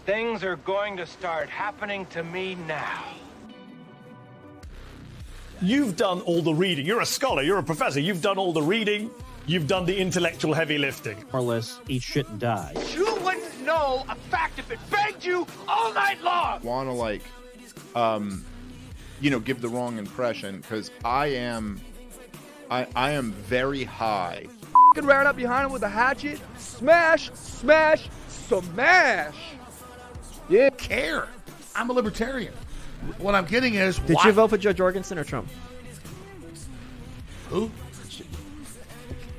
Things are going to start happening to me now. You've done all the reading. You're a scholar. You're a professor. You've done all the reading. You've done the intellectual heavy lifting. More or less, eat shit and die. You wouldn't know a fact if it begged you all night long. Want to give the wrong impression because I am very high. Ran up behind him with a hatchet. Smash, smash, smash. Yeah. Care. I'm a libertarian. What I'm getting is, did you vote for Joe Jorgensen or Trump? Who?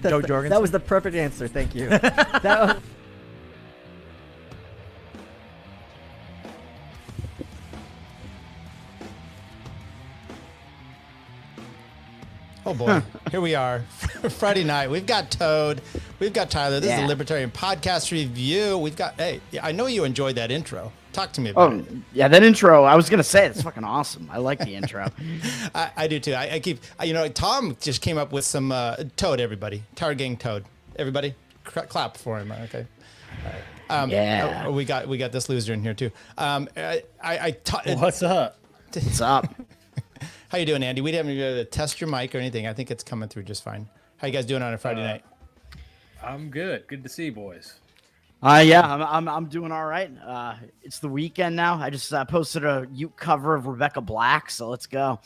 Joe Jorgensen. That was the perfect answer. Thank you. Oh boy, here we are. Friday night. We've got Toad. We've got Tyler. This is the Libertarian Podcast Review. We've got, hey, I know you enjoyed that intro. Talk to me about it. Yeah, that intro, I was going to say, it's fucking awesome. I like the intro. I do too. I keep, Tom just came up with some Toad, everybody. Tower Gang Toad. Everybody, clap for him, okay? We got this loser in here too. What's up? What's up? How you doing, Andy? We didn't even to test your mic or anything. I think it's coming through just fine. How you guys doing on a Friday night? I'm good. Good to see you boys. I'm doing all right. It's the weekend now. I just posted a Ute cover of Rebecca Black, so let's go.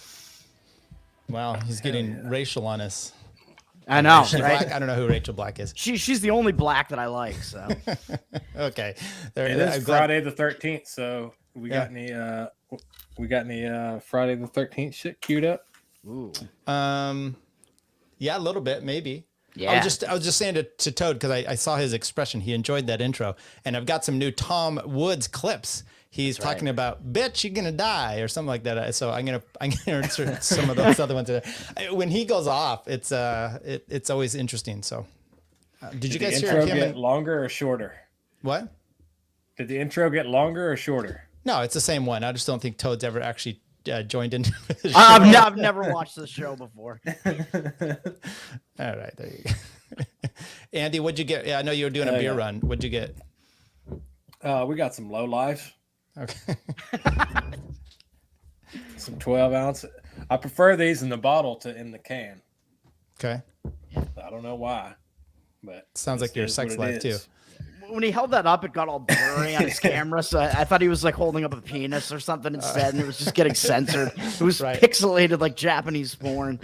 Wow, he's getting racial on us. I know, right? Black? I don't know who Rachel Black is. She's the only black that I like. So okay, it is Friday the 13th. So we got any Friday the 13th shit queued up? Ooh. Yeah, a little bit, maybe. Yeah. I was just saying to Toad because I saw his expression. He enjoyed that intro, and I've got some new Tom Woods clips. He's talking about, bitch, you're gonna die, or something like that. So I'm gonna insert some of those other ones. When he goes off, it's always interesting. So, did you guys hear him? Did the intro get longer or shorter? What? Did the intro get longer or shorter? No, it's the same one. I just don't think Toad's ever actually joined into the show. I've never watched the show before. All right, there you go. Andy, what'd you get? Yeah, I know you were doing a beer run. What'd you get? We got some low life. Okay. Some 12 ounce. I prefer these in the bottle to in the can. Okay. I don't know why, but sounds like your sex life too. When he held that up, it got all blurry on his camera, so I thought he was like holding up a penis or something instead, and it was just getting censored. It was pixelated like Japanese porn.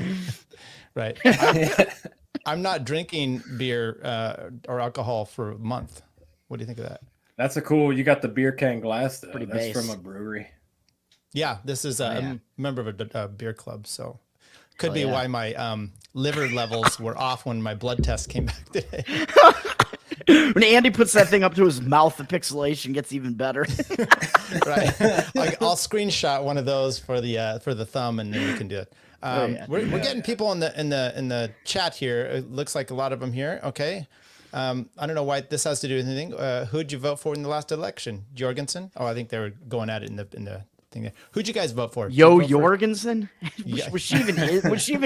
Right. I'm not drinking beer or alcohol for a month. What do you think of that? That's a cool. You got the beer can glass though. Pretty That's base. from a brewery. Yeah, this is a member of a beer club, so could be why my liver levels were off when my blood test came back today. When Andy puts that thing up to his mouth, the pixelation gets even better. Right. I'll screenshot one of those for the thumb, and then you can do it. We're getting people in the chat here. It looks like a lot of them here. Okay. I don't know why this has to do with anything. Who'd you vote for in the last election? Jorgensen? Oh, I think they were going at it in the thing there. Who'd you guys vote for? Jorgensen? Yeah. Was she even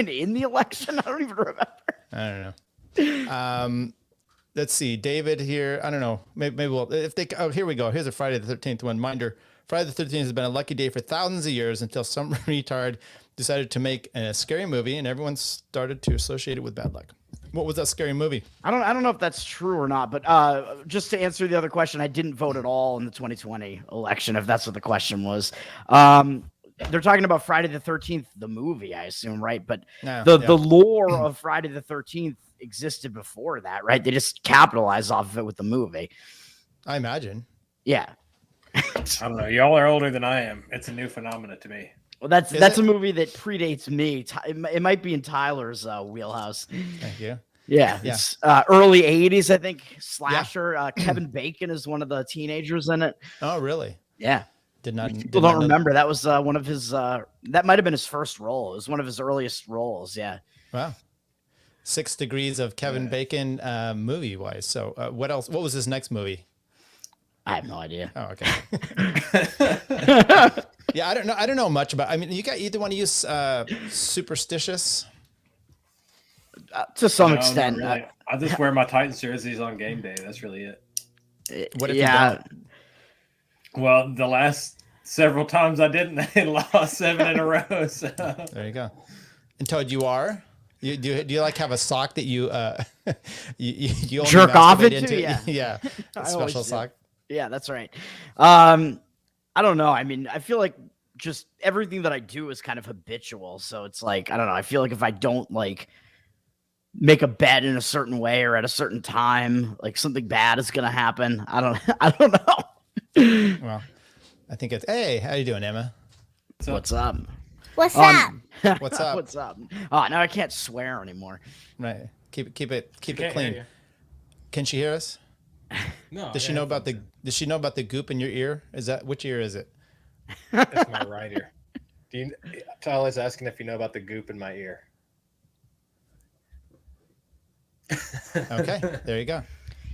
in the election? I don't even remember. I don't know. Let's see. David here. I don't know. Maybe we'll, if they, oh, here we go. Here's a Friday the 13th one. Reminder. Friday the 13th has been a lucky day for thousands of years until some retard decided to make a scary movie and everyone started to associate it with bad luck. What was that scary movie? I don't know if that's true or not, but just to answer the other question, I didn't vote at all in the 2020 election, if that's what the question was. They're talking about Friday the 13th, the movie, I assume, right? But the lore of Friday the 13th existed before that, right? They just capitalized off of it with the movie. I imagine. Yeah. I don't know. Y'all are older than I am. It's a new phenomenon to me. Well, that's a movie that predates me. It might be in Tyler's wheelhouse. Thank you. Yeah. It's early 80s, I think. Slasher. Kevin Bacon is one of the teenagers in it. Oh, really? Yeah. People don't remember. That was one of his. That might have been his first role. It was one of his earliest roles. Yeah. Wow. 6 Degrees of Kevin Bacon, movie wise. So, what else? What was his next movie? I have no idea. Oh, okay. Yeah, I don't know. I don't know much about. I mean, either want to use superstitious. To some extent. Really. I just wear my Titans jerseys on game day. That's really it. What if you don't? Well, the last several times I didn't, they lost 7 in a row. So there you go. And Toad, you are? Do you like have a sock that you you only jerk off masturbate into? Yeah, yeah, a I special always do. sock. Yeah, that's right. I don't know. I mean, I feel like just everything that I do is kind of habitual. So it's like, I don't know. I feel like if I don't like make a bet in a certain way or at a certain time, like something bad is going to happen. I don't know. Well, I think it's, hey, how you doing, Emma? What's up? What's up? What's up? What's up? Oh, now I can't swear anymore. Right. Keep it Can't clean. hear Can she hear us? No. Does she know about the Does she know about the goop in your ear? Is that which ear is it? That's my right ear. Tyler's asking if you know about the goop in my ear. Okay, there you go.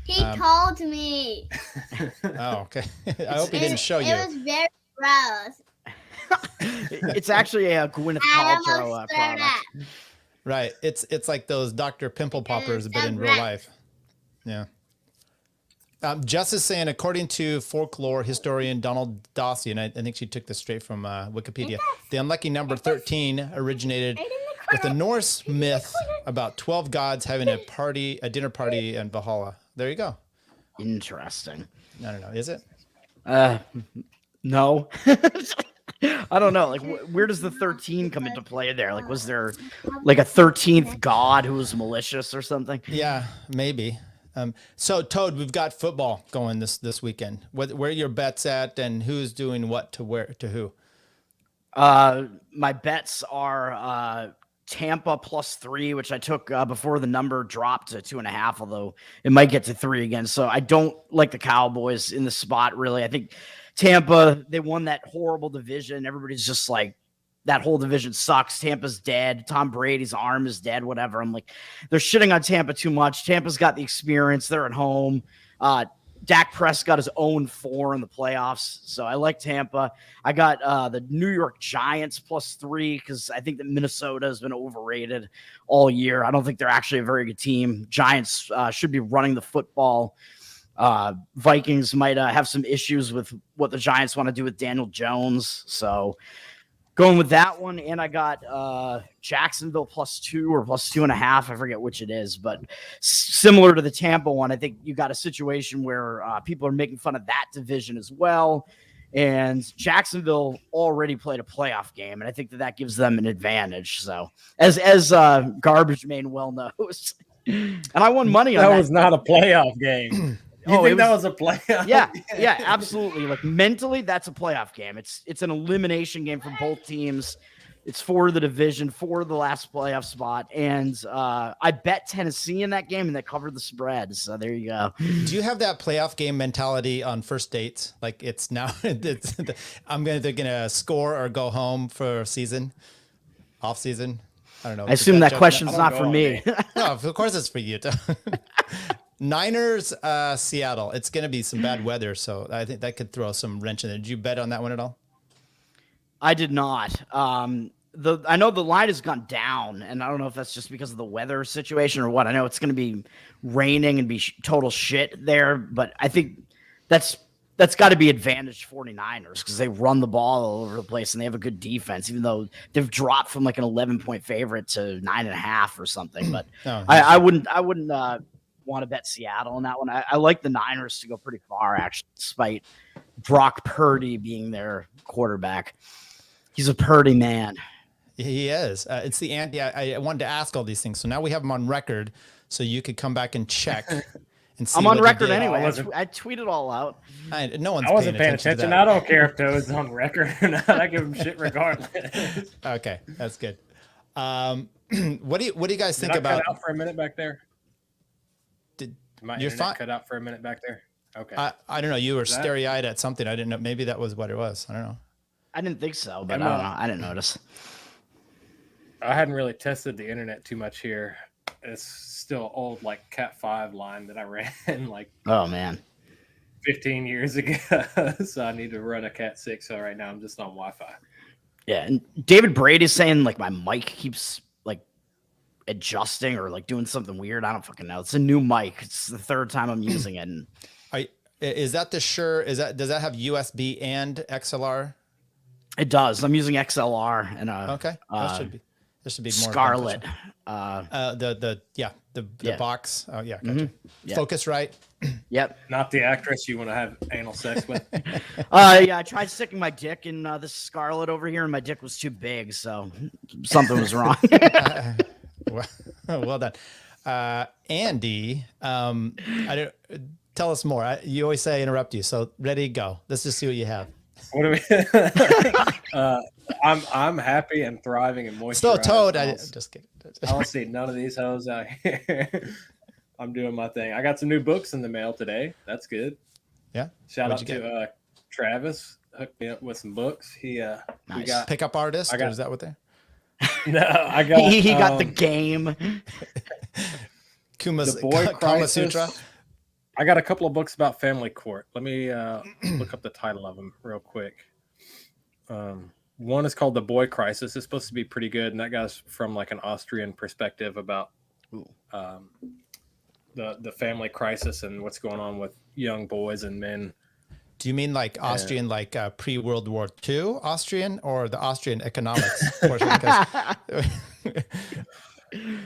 He told me. Oh, okay. I hope he didn't show you. It was very gross. It's actually a Gwyneth Paltrow product. Right. It's like those Dr. Pimple Poppers, but in real life. Yeah. Jess is saying, according to folklore historian Donald Dawson, I think she took this straight from Wikipedia, the unlucky number 13 originated with the Norse myth about 12 gods having a dinner party in Valhalla. There you go. Interesting. I don't know. Is it? No. I don't know. Like, where does the 13 come into play there? Like, was there like a 13th god who was malicious or something? Yeah, maybe. So Toad, we've got football going this weekend. Where are your bets at, and who's doing what to who? My bets are Tampa +3, which I took before the number dropped to 2.5, although it might get to 3 again. So I don't like the Cowboys in the spot, really. I think Tampa, they won that horrible division. Everybody's just like, that whole division sucks. Tampa's dead. Tom Brady's arm is dead, whatever. I'm like, they're shitting on Tampa too much. Tampa's got the experience. They're at home. Dak Prescott is 0-4 in the playoffs. So I like Tampa. I got the New York Giants +3 because I think that Minnesota has been overrated all year. I don't think they're actually a very good team. Giants should be running the football. Vikings might have some issues with what the Giants want to do with Daniel Jones. So going with that one, and I got Jacksonville +2 or +2.5. I forget which it is, but similar to the Tampa one, I think you got a situation where people are making fun of that division as well. And Jacksonville already played a playoff game, and I think that gives them an advantage. So, as Garbage Man well knows, and I won money on that. That was not a playoff game. You think that was a playoff? Yeah, absolutely. Like mentally, that's a playoff game. It's an elimination game for both teams. It's for the division, for the last playoff spot. And I bet Tennessee in that game, and they covered the spread. So there you go. Do you have that playoff game mentality on first dates? Like it's now, they're gonna score or go home for season, off season. I don't know. I assume that question's not for me. No, of course it's for you. Niners, Seattle. It's going to be some bad weather, so I think that could throw some wrench in there. Did you bet on that one at all? I did not. I know the line has gone down, and I don't know if that's just because of the weather situation or what. I know it's going to be raining and be total shit there, but I think that's got to be advantage 49ers because they run the ball all over the place and they have a good defense, even though they've dropped from like an 11-point favorite to 9.5 or something. But I wouldn't want to bet Seattle on that one. I like the Niners to go pretty far, actually, despite Brock Purdy being their quarterback. He's a Purdy man. He is. It's the Andy. I wanted to ask all these things, so now we have them on record, so you could come back and check. And see I'm on what record he did. anyway. I tweeted all out. No one's I wasn't paying attention. attention. I don't care if Toad's on record or not. I give him shit regardless. Okay, that's good. What do you guys think Did I about? cut out for a minute back there? Did my you're internet fine? cut out for a minute back there? Okay. I don't know. You were starry-eyed at something. I didn't know. Maybe that was what it was. I don't know. I didn't think so, but I don't know. I didn't notice. I hadn't really tested the internet too much here. It's still old, like Cat 5 line that I ran like 15 years ago. So I need to run a Cat 6. So right now I'm just on Wi-Fi. Yeah, and David Brady's saying like my mic keeps like adjusting or like doing something weird. I don't fucking know. It's a new mic. It's the third time I'm using it. And Is that the Shure? Does that have USB and XLR? It does. I'm using XLR and okay. That should be more Scarlet. The box. Oh yeah, gotcha. Yep. Focusrite. Yep. Not the actress you want to have anal sex with. Yeah, I tried sticking my dick in this Scarlet over here, and my dick was too big, so something was wrong. Well done, Andy. Tell us more. You always say I interrupt you, so ready, go. Let's just see what you have. What do we? I'm happy and thriving and moisturized. Still Toad. Just kidding. I don't see none of these hoes out here. I'm doing my thing. I got some new books in the mail today. That's good. Yeah. Shout out to Travis. Hooked me up with some books. Nice. We got Pickup artist. Or is that what they're? No, I got. he got the game. Kama Sutra. I got a couple of books about family court. Let me look up the title of them real quick. One is called The Boy Crisis. It's supposed to be pretty good, and that guy's from like an Austrian perspective about the family crisis and what's going on with young boys and men. Do you mean like Austrian, like pre-World War II Austrian, or the Austrian economics portion?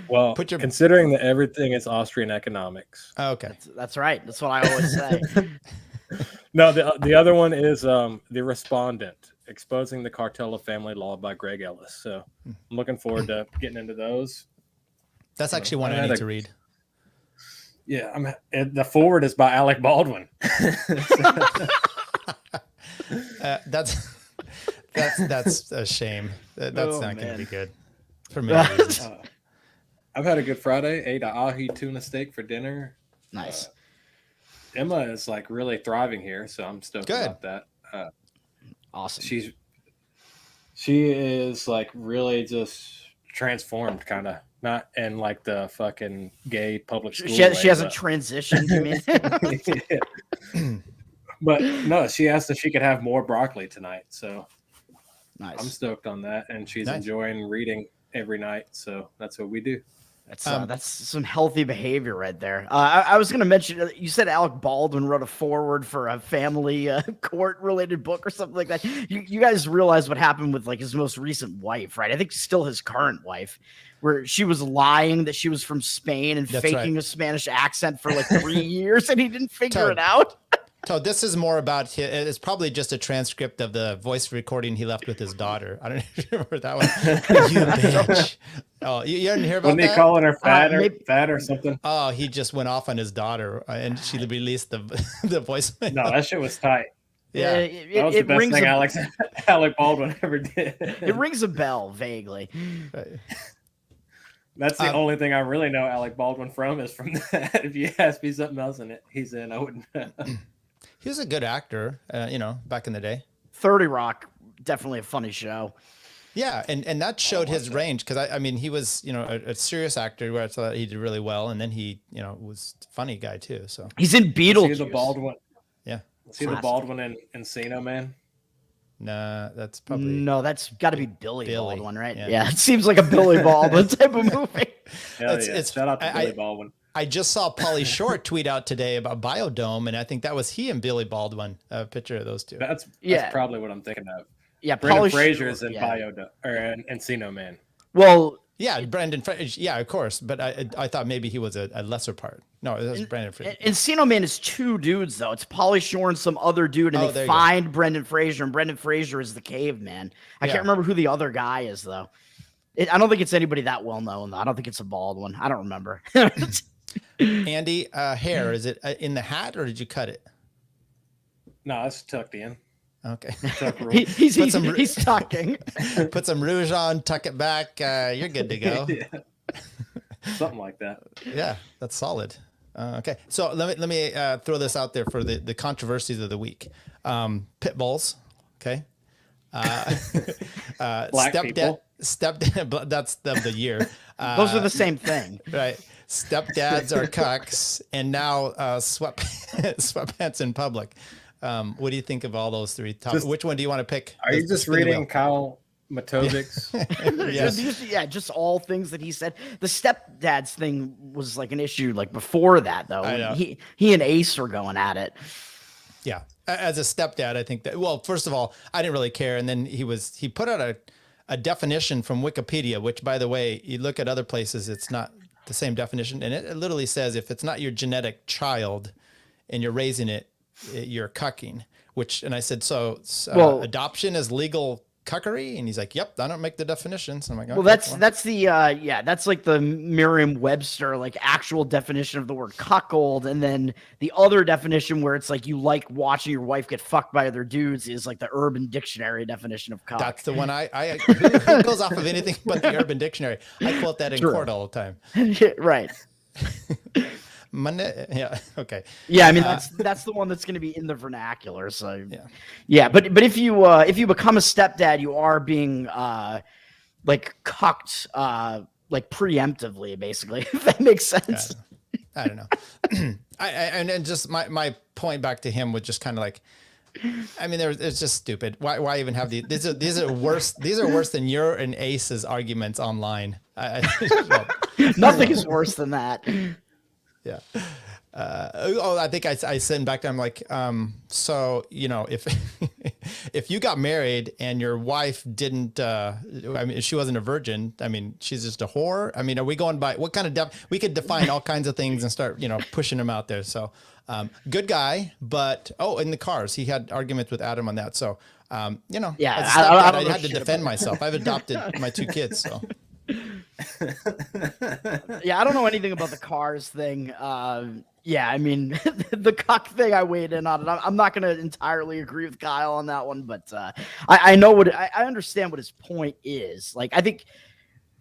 Well, considering that everything is Austrian economics. Oh, okay. That's right. That's what I always say. No, the other one is The Respondent, Exposing the Cartel of Family Law by Greg Ellis. So I'm looking forward to getting into those. That's actually one I need to read. Yeah, the forward is by Alec Baldwin. That's a shame. That's not going to be good for many reasons. I've had a good Friday. Ate an ahi tuna steak for dinner. Nice. Emma is like really thriving here, so I'm stoked about that. Awesome. She is like really just transformed, kind of. Not in like the fucking gay public school. She hasn't transitioned, you mean? But no, she asked if she could have more broccoli tonight. So nice. I'm stoked on that. And she's enjoying reading every night. So that's what we do. That's some healthy behavior right there. I was going to mention, you said Alec Baldwin wrote a foreword for a family court related book or something like that. You guys realize what happened with like his most recent wife, right? I think still his current wife, where she was lying that she was from Spain and faking a Spanish accent for like 3 years, and he didn't figure it out. So this is more about it's probably just a transcript of the voice recording he left with his daughter. I don't know if you remember that one. You bitch. Oh, you didn't hear about that? Wasn't he calling her fat or something? Oh, he just went off on his daughter, and she released the voice. No, that shit was tight. Yeah, that was the best thing Alec Baldwin ever did. It rings a bell vaguely. Right. That's the only thing I really know Alec Baldwin from is from that. If you ask me something else he's in, I wouldn't know. He was a good actor, back in the day. 30 Rock, definitely a funny show. Yeah, and that showed his range, because I mean he was a serious actor where I thought he did really well, and then he was a funny guy too. So he's in Beetlejuice. See the Baldwin. Yeah. See the Baldwin in Encino Man. Nah, that's probably that's got to be Billy Baldwin, right? Yeah. It seems like a Billy Baldwin type of movie. It's shout out to Billy Baldwin. I just saw Pauly Shore tweet out today about Biodome, and I think that was he and Billy Baldwin. A picture of those two. That's probably what I'm thinking of. Yeah, Brendan Fraser's in Biodome or in Encino Man. Well, yeah, Brendan Fraser. Yeah, of course, but I thought maybe he was a lesser part. No, it was Brendan Fraser. Encino Man is two dudes though. It's Pauly Shore and some other dude, and they find Brendan Fraser, and Brendan Fraser is the caveman. I can't remember who the other guy is though. I don't think it's anybody that well known. I don't think it's a Baldwin. I don't remember. Andy, hair, is it in the hat or did you cut it? No, it's tucked in. Okay. He's tucking. Put some rouge on, tuck it back. You're good to go. Something like that. Yeah, that's solid. Okay, so let me throw this out there for the controversies of the week. Pit bulls. Okay. Black people. Stepdad. That's the year. Those are the same thing, right? Stepdads are cucks, and now sweatpants in public. What do you think of all those three topics? Which one do you want to pick? Are you just reading Kyle Matovic's? Yes. Just all things that he said. The stepdads thing was like an issue like before that though. He and Ace were going at it. Yeah. As a stepdad, I think that, well, first of all, I didn't really care. And then he put out a definition from Wikipedia, which, by the way, you look at other places, it's not the same definition. And it literally says if it's not your genetic child and you're raising it, you're cucking, and I said, so adoption is legal cuckery? And he's like, yep, I don't make the definitions. I'm like, okay, well, that's like the Merriam-Webster, like actual definition of the word cuckold. And then the other definition where it's like you like watching your wife get fucked by other dudes is like the Urban Dictionary definition of cuck. That's the one who goes off of anything but the Urban Dictionary. I quote that in court all the time. Right. Monday, yeah, okay. Yeah, I mean that's the one that's going to be in the vernacular. So yeah, but if you become a stepdad, you are being like cucked like preemptively, basically. If that makes sense. I don't know. And just my point back to him was just kind of like, I mean, it's just stupid. Why even have these are worse. These are worse than your and Ace's arguments online. Nothing is worse than that. Yeah. I think I sent back to him like, so, you know, if you got married and your wife didn't, I mean, she wasn't a virgin, I mean, she's just a whore. I mean, are we going by what kind of we could define all kinds of things and start, you know, pushing them out there. So, good guy, but, in the cars, he had arguments with Adam on that. So, you know, yeah, I had to defend myself. I've adopted my 2 kids, so. Yeah, I don't know anything about the cars thing. Yeah, I mean, the cuck thing, I weighed in on it. I'm not going to entirely agree with Kyle on that one, but I know I understand what his point is. Like, I think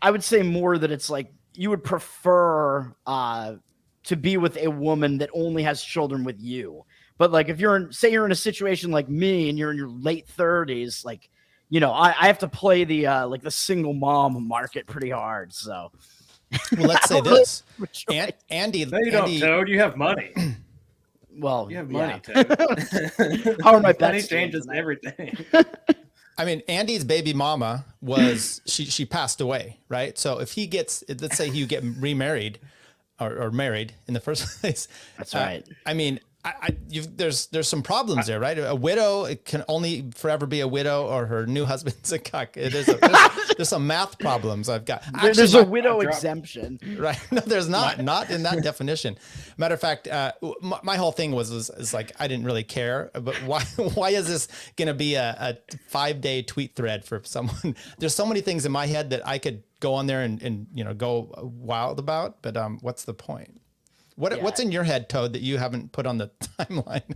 I would say more that it's like you would prefer to be with a woman that only has children with you. But like, if you're in a situation like me and you're in your late 30s, like, you know, I have to play the like the single mom market pretty hard. So, well, let's say this, Andy. No, you don't, Toad. You have money. Well, you have money, Toad. How are my money changes everything. I mean, Andy's baby mama was she passed away, right? So if he gets, let's say you get remarried or married in the first place, that's right. I mean. There's some problems there, right? A widow, it can only forever be a widow, or her new husband's a cuck. There's some math problems I've got. Actually, there's a widow exemption, right? No, there's not in that definition. Matter of fact, my whole thing was like I didn't really care, but why is this gonna be a 5-day tweet thread for someone? There's so many things in my head that I could go on there and you know go wild about, but what's the point? What's in your head, Toad, that you haven't put on the timeline?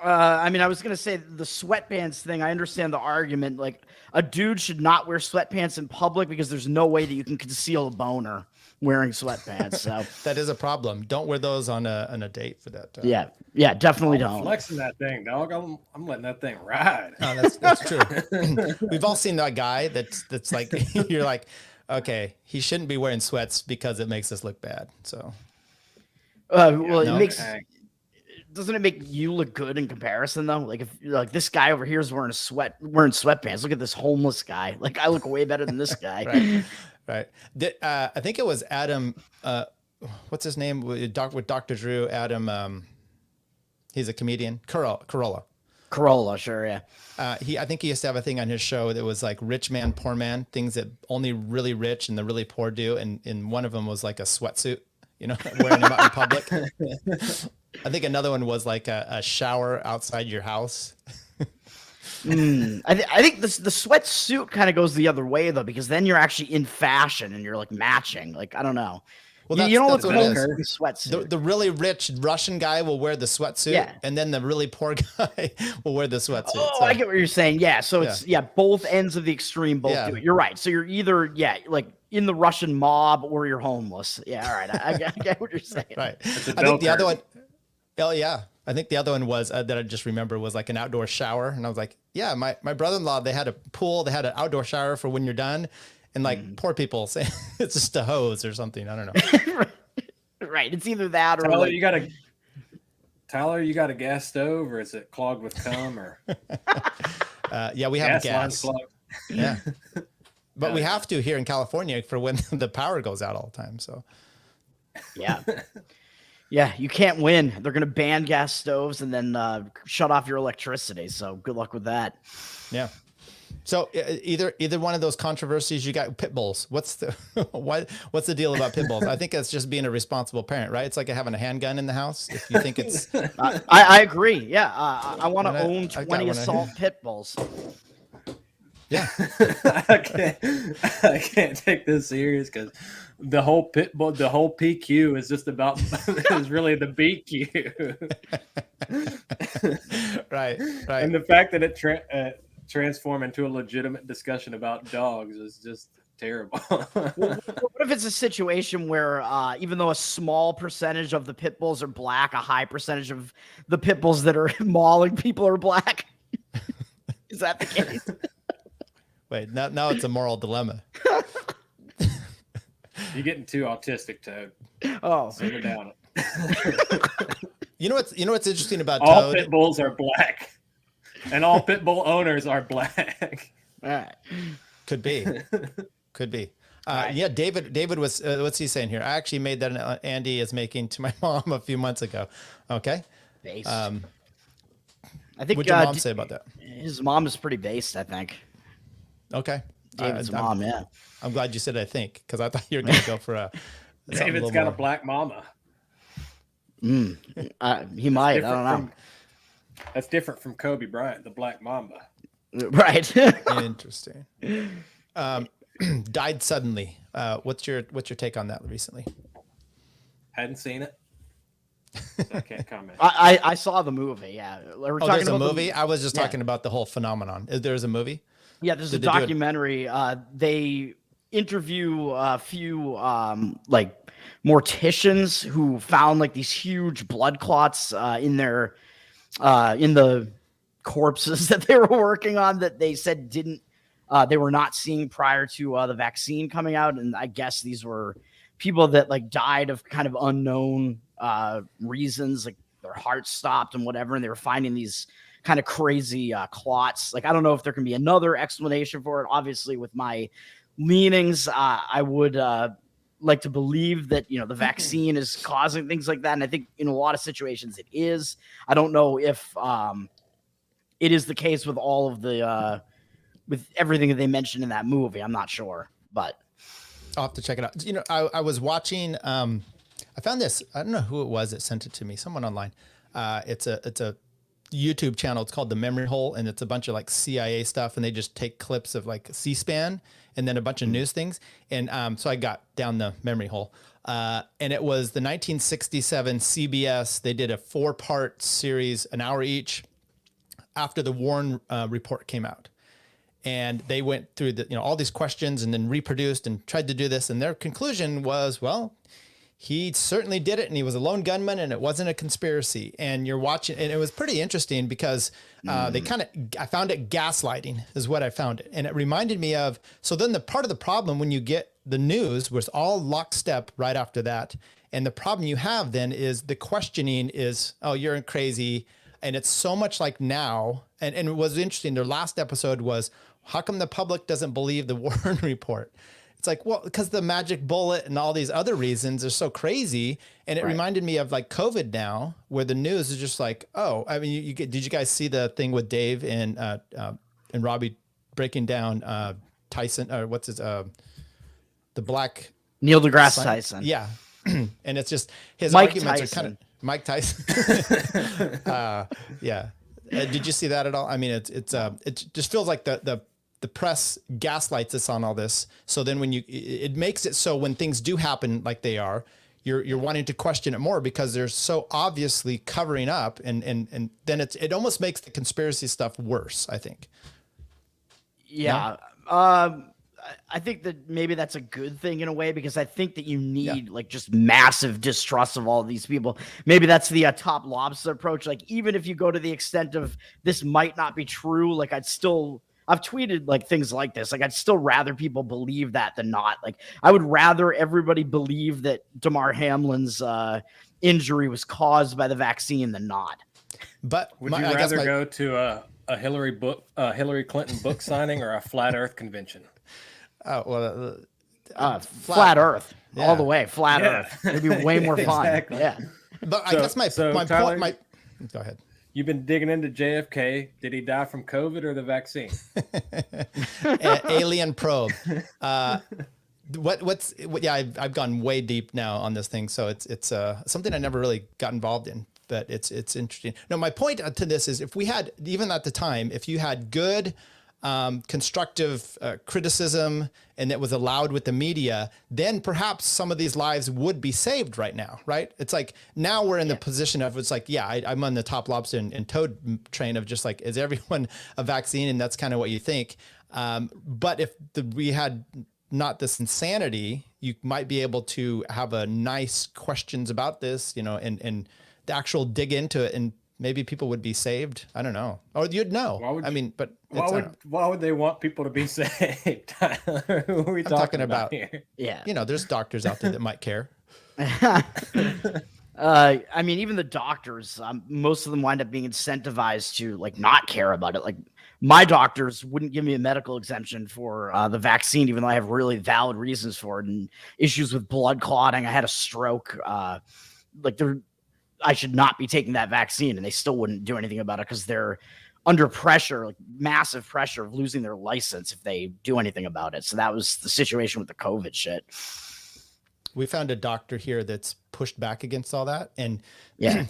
I mean, I was going to say the sweatpants thing. I understand the argument. Like, a dude should not wear sweatpants in public because there's no way that you can conceal a boner wearing sweatpants. So that is a problem. Don't wear those on a date for that. Yeah, definitely don't. Flexing that thing, dog. I'm letting that thing ride. No, that's true. We've all seen that guy that's like, you're like, okay, he shouldn't be wearing sweats because it makes us look bad. So. Doesn't it make you look good in comparison though? Like if like this guy over here is wearing sweatpants. Look at this homeless guy. Like I look way better than this guy. Right. I think it was Adam. What's his name? With Dr. Drew. Adam. He's a comedian. Carolla, sure, yeah. I think he used to have a thing on his show that was like rich man, poor man, things that only really rich and the really poor do, and one of them was like a sweatsuit. You know, wearing them out in public. I think another one was like a shower outside your house. I think the sweatsuit kind of goes the other way though, because then you're actually in fashion and you're like matching. Like I don't know. Well, you don't look what cool in the sweatsuit. The really rich Russian guy will wear the sweatsuit, and then the really poor guy will wear the sweatsuit. Oh, I get what you're saying. Yeah, so it's both ends of the extreme both do it. You're right. So you're either like in the Russian mob or you're homeless. Yeah, all right. I get what you're saying. Right. I think the other one. Oh yeah. I think the other one was that I just remember was like an outdoor shower, and I was like, yeah, my brother-in-law, they had a pool, they had an outdoor shower for when you're done. And like poor people say it's just a hose or something. I don't know. Right. It's either that or Tyler, you got a gas stove, or is it clogged with cum? Or yeah, we have gas. Yeah, but we have to here in California for when the power goes out all the time. So yeah. Yeah, you can't win. They're going to ban gas stoves and then shut off your electricity. So good luck with that. Yeah. So either one of those controversies, you got pit bulls. What's the what's the deal about pit bulls? I think that's just being a responsible parent, right? It's like having a handgun in the house. If you think it's, I agree. Yeah, I want to own 20 assault pit bulls. Yeah, I can't take this serious because the whole pit bull, the whole PQ is just about is really the BQ. right. And the fact that it transform into a legitimate discussion about dogs is just terrible. What if it's a situation where even though a small percentage of the pit bulls are black, a high percentage of the pit bulls that are mauling people are black? Is that the case? Wait, now it's a moral dilemma. You're getting too autistic, Toad. Oh, simmer down. You know what's interesting about all Toad? Pit bulls are black, and all pit bull owners are black. All right. Could be. Yeah, David was. What's he saying here? I actually made that. Andy is making to my mom a few months ago. Okay. Based. I think. What'd your mom say about that? His mom is pretty based, I think. Okay. David's mom, yeah. I'm glad you said I think, because I thought you were going to go for a. David's got a black mama. He might. I don't know. That's different from Kobe Bryant, the Black Mamba. Right. Interesting. Died suddenly. What's your take on that recently? Hadn't seen it. So I can't comment. I saw the movie. Yeah. There's a movie. I was just talking about the whole phenomenon. There's a movie. Yeah, there's a documentary. They interview a few like morticians who found like these huge blood clots in the corpses that they were working on that they said they were not seeing prior to the vaccine coming out. And I guess these were people that like died of kind of unknown reasons, like their heart stopped and whatever. And they were finding these kind of crazy clots. Like, I don't know if there can be another explanation for it. Obviously, with my leanings, I would like to believe that, the vaccine is causing things like that. And I think in a lot of situations it is. I don't know if it is the case with all of the with everything that they mentioned in that movie. I'm not sure, but I'll have to check it out. I was watching. I found this. I don't know who it was that sent it to me. Someone online. It's a YouTube channel. It's called The Memory Hole, and it's a bunch of like CIA stuff, and they just take clips of like C-SPAN and then a bunch of news things. And so I got down the memory hole, and it was the 1967 CBS. They did a 4-part series, an hour each, after the Warren report came out. And they went through all these questions and then reproduced and tried to do this. And their conclusion was, well, he certainly did it, and he was a lone gunman, and it wasn't a conspiracy. And you're watching, and it was pretty interesting because I found it gaslighting is what I found it. And it reminded me of, so then the part of the problem when you get the news was all lockstep right after that. And the problem you have then is the questioning is, oh, you're crazy. And it's so much like now. And it was interesting. Their last episode was, how come the public doesn't believe the Warren report? It's like, well, because the magic bullet and all these other reasons are so crazy. And it reminded me of like COVID now, where the news is just like, oh, I mean, did you guys see the thing with Dave and Robbie breaking down Tyson, or what's his, the black Neil deGrasse Tyson? Yeah. And it's just his Mike arguments Tyson. are kind of Mike Tyson. Yeah. Did you see that at all? I mean, it just feels like the press gaslights us on all this. So then when it makes it so when things do happen like they are, you're wanting to question it more because they're so obviously covering up, and then it almost makes the conspiracy stuff worse, I think. Yeah. I think that maybe that's a good thing in a way, because I think that you need like just massive distrust of all of these people. Maybe that's the top lobster approach. Like, even if you go to the extent of this might not be true, like I've tweeted like things like this. Like, I'd still rather people believe that than not. Like, I would rather everybody believe that Damar Hamlin's injury was caused by the vaccine than not. But would you rather go to a Hillary Clinton book signing or a flat Earth convention? Oh, well, flat Earth all the way. Flat Earth. It'd be way more fun. Exactly. Yeah. But I guess my Tyler, point. Go ahead. You've been digging into JFK. Did he die from COVID or the vaccine? Alien probe. I've gone way deep now on this thing, so it's something I never really got involved in, but it's interesting. No, my point to this is, if we had, even at the time, if you had good constructive criticism and that was allowed with the media, then perhaps some of these lives would be saved right now, right? It's like now we're in the position of, it's like, I'm on the top lobster and toad train of just like, is everyone a vaccine? And that's kind of what you think. But if we had not this insanity, you might be able to have a nice questions about this, and the actual dig into it, and maybe people would be saved. I don't know. Or you'd know. Why would they want people to be saved? Who are we talking about here? Yeah. There's doctors out there that might care. I mean, even the doctors, most of them wind up being incentivized to like not care about it. Like my doctors wouldn't give me a medical exemption for the vaccine, even though I have really valid reasons for it, and issues with blood clotting. I had a stroke. I should not be taking that vaccine, and they still wouldn't do anything about it because they're under pressure, like massive pressure of losing their license if they do anything about it. So that was the situation with the COVID shit. We found a doctor here that's pushed back against all that, and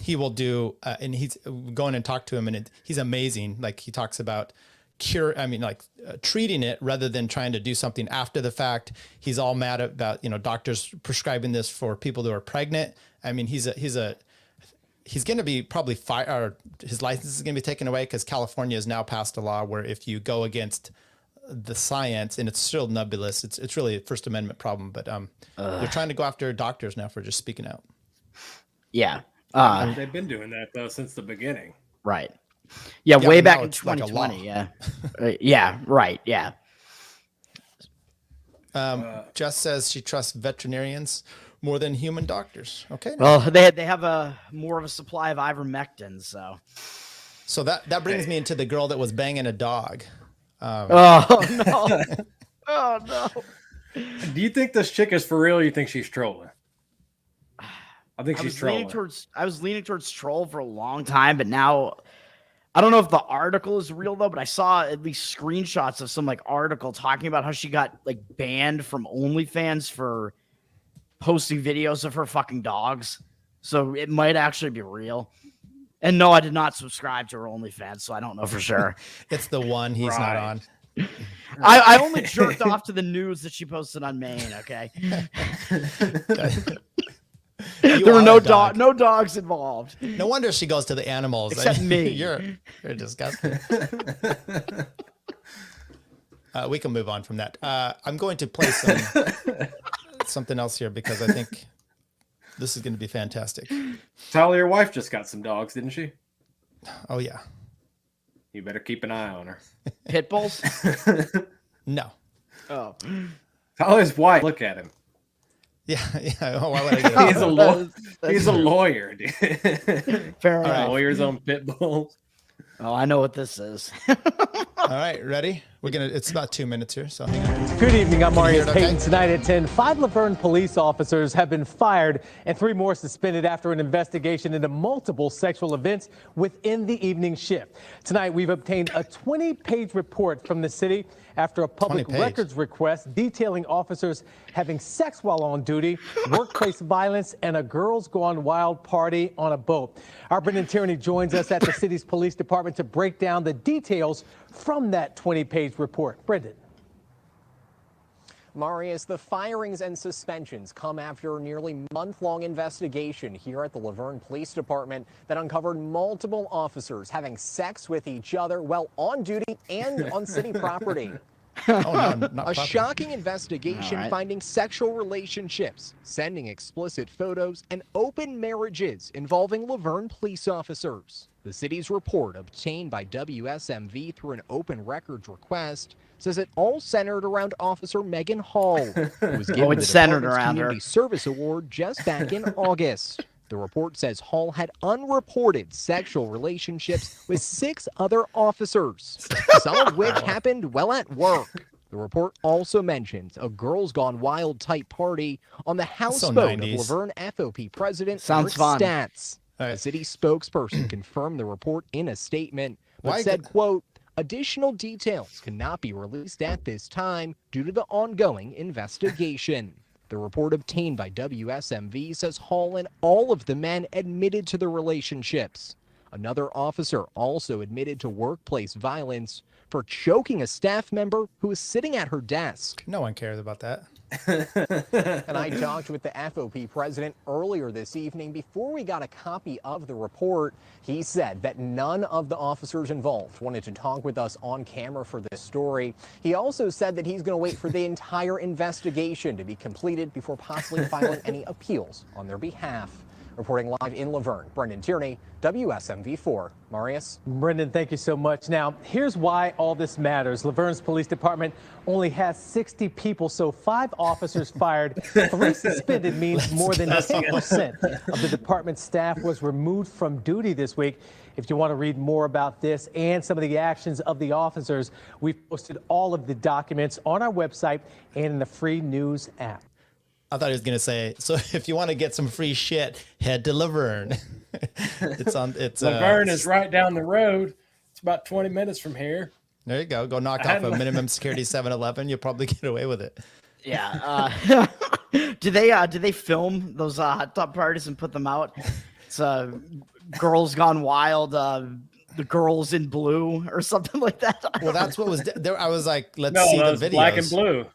he will do, and he's going and talk to him, and he's amazing. Like he talks about treating it rather than trying to do something after the fact. He's all mad about, doctors prescribing this for people who are pregnant. I mean, he's going to be probably fired, or his license is going to be taken away, because California has now passed a law where if you go against the science, and it's still nebulous, it's really a First Amendment problem, but they're trying to go after doctors now for just speaking out. Yeah. They've been doing that though since the beginning. Right. Yeah, way back in 2020. Yeah. Right. Yeah. Jess says she trusts veterinarians more than human doctors. Okay. Well, they have more of a supply of ivermectin, so that brings me into the girl that was banging a dog. Oh no! Oh no! Do you think this chick is for real, or you think she's trolling? I think she's trolling. I was leaning towards troll for a long time, but now I don't know if the article is real though. But I saw at least screenshots of some article talking about how she got banned from OnlyFans for posting videos of her fucking dogs. So it might actually be real. And no, I did not subscribe to her OnlyFans, so I don't know for sure. It's the one he's not on. I only jerked off to the news that she posted on Maine, okay? There were no dogs involved. No wonder she goes to the animals. Except me. You're disgusting. We can move on from that. I'm going to play something else here, because I think this is going to be fantastic. Tyler, your wife just got some dogs, didn't she? Oh, yeah. You better keep an eye on her. Pit bulls? No. Oh. Tyler's wife. Look at him. Yeah. Oh, why would I get He's a lawyer, dude. Fair enough. Lawyers on pit bulls. Oh, I know what this is. All right, ready? It's about 2 minutes here, so hang on. Good evening, I'm Mario Payton. Okay? Tonight at 10, 5 Laverne police officers have been fired and 3 more suspended after an investigation into multiple sexual events within the evening shift. Tonight, we've obtained a 20-page report from the city after a public records request detailing officers having sex while on duty, workplace violence, and a girls gone wild party on a boat. Our Brendan Tierney joins us at the city's police department to break down the details from that 20-page report. Brendan. Marius, the firings and suspensions come after a nearly month-long investigation here at the Laverne Police Department that uncovered multiple officers having sex with each other while on duty and on city property. A shocking investigation finding sexual relationships, sending explicit photos, and open marriages involving Laverne police officers. The city's report, obtained by WSMV through an open records request, says it all centered around Officer Megan Hall, who was given the department's Community Service Award just back in August. The report says Hall had unreported sexual relationships with 6 other officers, some of which happened while at work. The report also mentions a Girls Gone Wild type party on the houseboat of 90s. Laverne FOP president Sounds Eric fun. Statz. Right. A city spokesperson confirmed the report in a statement, but Why said, quote, additional details cannot be released at this time due to the ongoing investigation. The report obtained by WSMV says Hall and all of the men admitted to the relationships. Another officer also admitted to workplace violence for choking a staff member who was sitting at her desk. No one cares about that. And I talked with the FOP president earlier this evening. Before we got a copy of the report, he said that none of the officers involved wanted to talk with us on camera for this story. He also said that he's going to wait for the entire investigation to be completed before possibly filing any appeals on their behalf. Reporting live in Laverne, Brendan Tierney, WSMV4. Marius? Brendan, thank you so much. Now, here's why all this matters. Laverne's police department only has 60 people, so 5 officers fired, 3 suspended means more than 10% of the department's staff was removed from duty this week. If you want to read more about this and some of the actions of the officers, we've posted all of the documents on our website and in the free news app. I thought he was gonna say, so if you want to get some free shit, head to Laverne. Laverne is right down the road. It's about 20 minutes from here. There you go. Go knock off a minimum security 7-Eleven. You'll probably get away with it. Yeah. Do they film those hot tub parties and put them out? It's Girls Gone Wild. The Girls in Blue or something like that. Well, that's what was there. I was like, let's No, see that the was videos. Black and blue.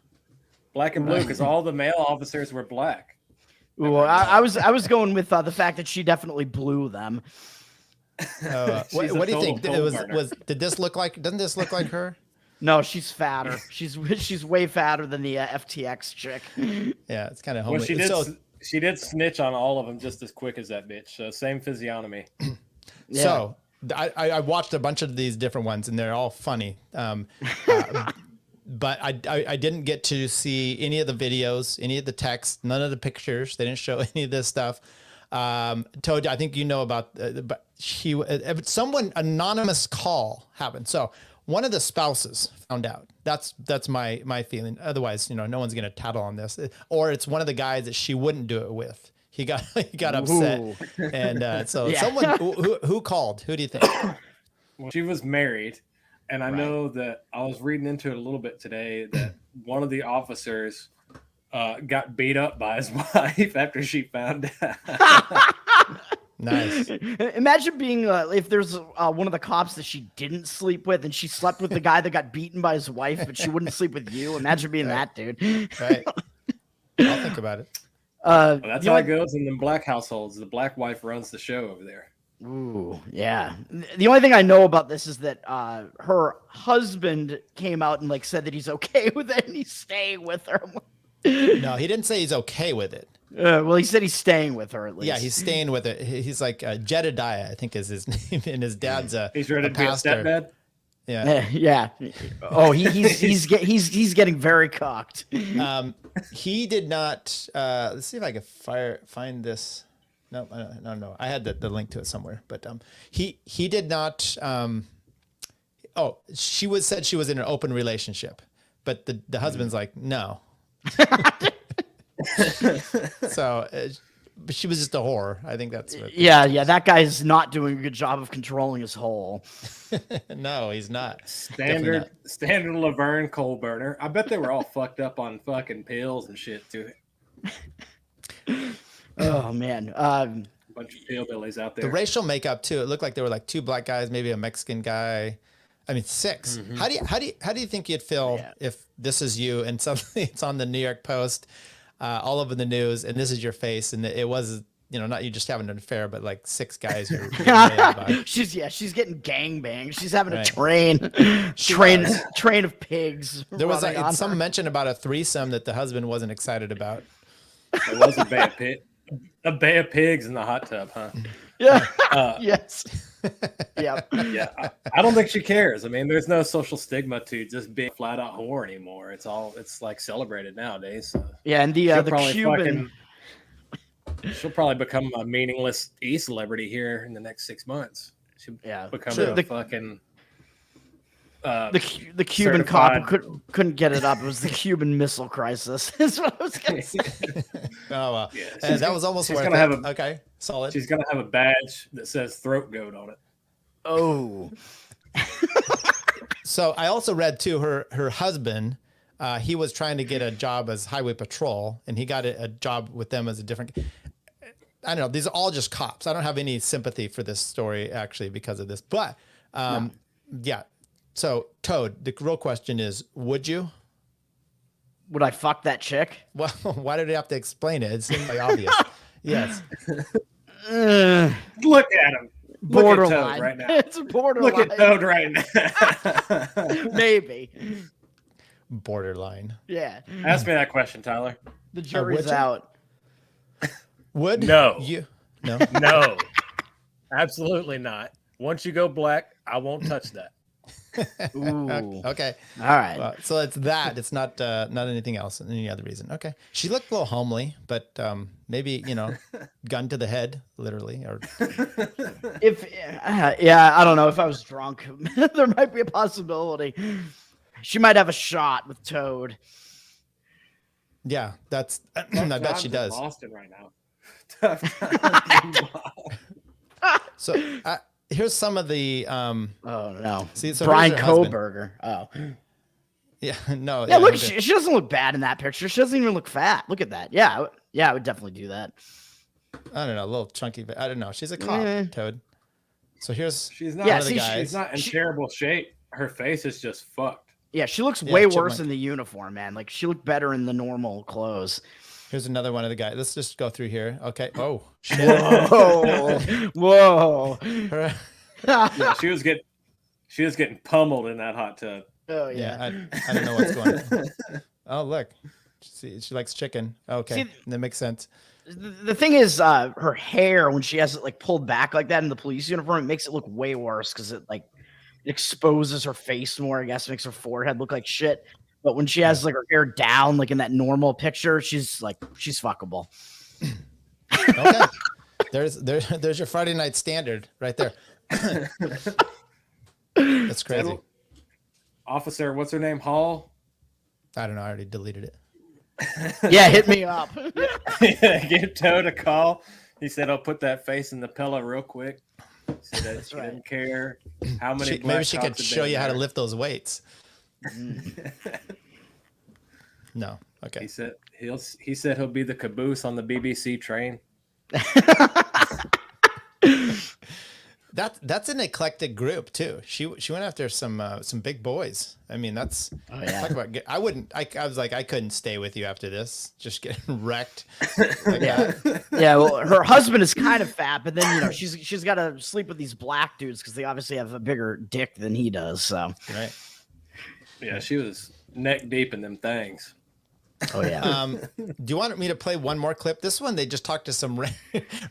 Black and blue, because all the male officers were black. Ooh, I was going with the fact that she definitely blew them. What do you think? Did this look like? Doesn't this look like her? No, she's fatter. She's way fatter than the FTX chick. Yeah, it's kind of homely. Well, she did snitch on all of them just as quick as that bitch. So same physiognomy. Yeah. So I watched a bunch of these different ones, and they're all funny. But I didn't get to see any of the videos, any of the text, none of the pictures. They didn't show any of this stuff. Toad, I think you know about, but someone anonymous call happened. So one of the spouses found out. That's my feeling. Otherwise, no one's gonna tattle on this. Or it's one of the guys that she wouldn't do it with. He got upset, and so Yeah. someone who called. Who do you think? Well, she was married. And I know that I was reading into it a little bit today that one of the officers got beat up by his wife after she found out. Nice. Imagine being if there's one of the cops that she didn't sleep with and she slept with the guy that got beaten by his wife, but she wouldn't sleep with you. Imagine being that dude. Right. I'll think about it. Well, that's how it goes in the black households. The black wife runs the show over there. Ooh, yeah. The only thing I know about this is that her husband came out and said that he's okay with it and he's staying with her. No, he didn't say he's okay with it. Well, he said he's staying with her at least. Yeah, he's staying with it. He's like Jedediah, I think is his name, and his dad's he's ready to be a stepdad. Yeah, yeah. Oh, he's getting very cocked. He did not. Let's see if I can find this. No. I had the link to it somewhere, but he did not. She said she was in an open relationship, but the husband's like no. So but she was just a whore. I think that's what. Yeah. That guy's not doing a good job of controlling his hole. No, he's not. Standard Laverne coal burner. I bet they were all fucked up on fucking pills and shit too. Oh man. Bunch of hillbillies out there. The racial makeup too. It looked like there were like 2 black guys, maybe a Mexican guy. I mean 6. Mm-hmm. How do you think you'd feel if this is you and suddenly it's on the New York Post, all over the news, and this is your face, and it was not you just having an affair, but like 6 guys are she's getting gangbanged. She's having a train of pigs. There was some mention about a threesome that the husband wasn't excited about. It was a bay of pigs in the hot tub, huh? Yeah. Yes. Yeah. I don't think she cares. I mean, there's no social stigma to just being flat out whore anymore. It's like celebrated nowadays. So. Yeah, and the Cuban. She'll probably become a meaningless celebrity here in the next 6 months. She'll become a fucking. the Cuban cop couldn't get it up. It was the Cuban Missile Crisis. Is what I was gonna say. Oh well, Yeah, that was almost worth it. Okay, solid. She's gonna have a badge that says throat goat on it. Oh. So I also read too, her husband, he was trying to get a job as highway patrol, and he got a job with them as a different. I don't know. These are all just cops. I don't have any sympathy for this story actually because of this, but yeah. So Toad, the real question is, would you? Would I fuck that chick? Well, why did you have to explain it? It seemed like obvious. Yes. Look at him. Borderline. Look at Toad right now. It's borderline. Look at Toad right now. Maybe. Borderline. Yeah. Ask me that question, Tyler. The jury's out. Would no. You? No. No. Absolutely not. Once you go black, I won't touch that. Ooh. Okay. All right. Well, so it's that. It's not anything else. Any other reason? Okay. She looked a little homely, but maybe gun to the head, literally. Or If I don't know. If I was drunk, there might be a possibility. She might have a shot with Toad. Yeah, that's. I bet she does. Boston right now. So here's some of the. Oh no! See, so Brian here's her husband. Koberger. Oh. Yeah. No. Yeah. Look, she doesn't look bad in that picture. She doesn't even look fat. Look at that. Yeah. I would definitely do that. I don't know, a little chunky. I don't know. She's a cop, Toad. So here's. She's not. one of the guys. She's not in terrible shape. Her face is just fucked. Yeah, she looks way worse in the uniform, man. Like she looked better in the normal clothes. Here's another one of the guys. Let's just go through here. Okay. Oh. Shit. Whoa. Whoa. Yeah, she was getting pummeled in that hot tub. Oh yeah. I don't know what's going on. Oh look, she likes chicken. Okay, that makes sense. The thing is, her hair when she has it like pulled back like that in the police uniform, it makes it look way worse because it like exposes her face more. I guess makes her forehead look like shit. But when she has like her hair down, like in that normal picture, she's fuckable. Okay, there's your Friday night standard right there. That's crazy. Officer, what's her name? Hall? I don't know. I already deleted it. Yeah, hit me up. Give Toad a call. He said, "I'll put that face in the pillow real quick." So that she didn't care how many. Maybe she could show you how to lift those weights. No. Okay. He said he'll be the caboose on the BBC train. That's an eclectic group too. She went after some big boys. I mean, that's talk about. I was like, I couldn't stay with you after this. Just getting wrecked. Like that. Yeah. Well, her husband is kind of fat, but then she's got to sleep with these black dudes because they obviously have a bigger dick than he does. So right. Yeah, she was neck deep in them things. Oh yeah. Do you want me to play one more clip? This one, they just talked to some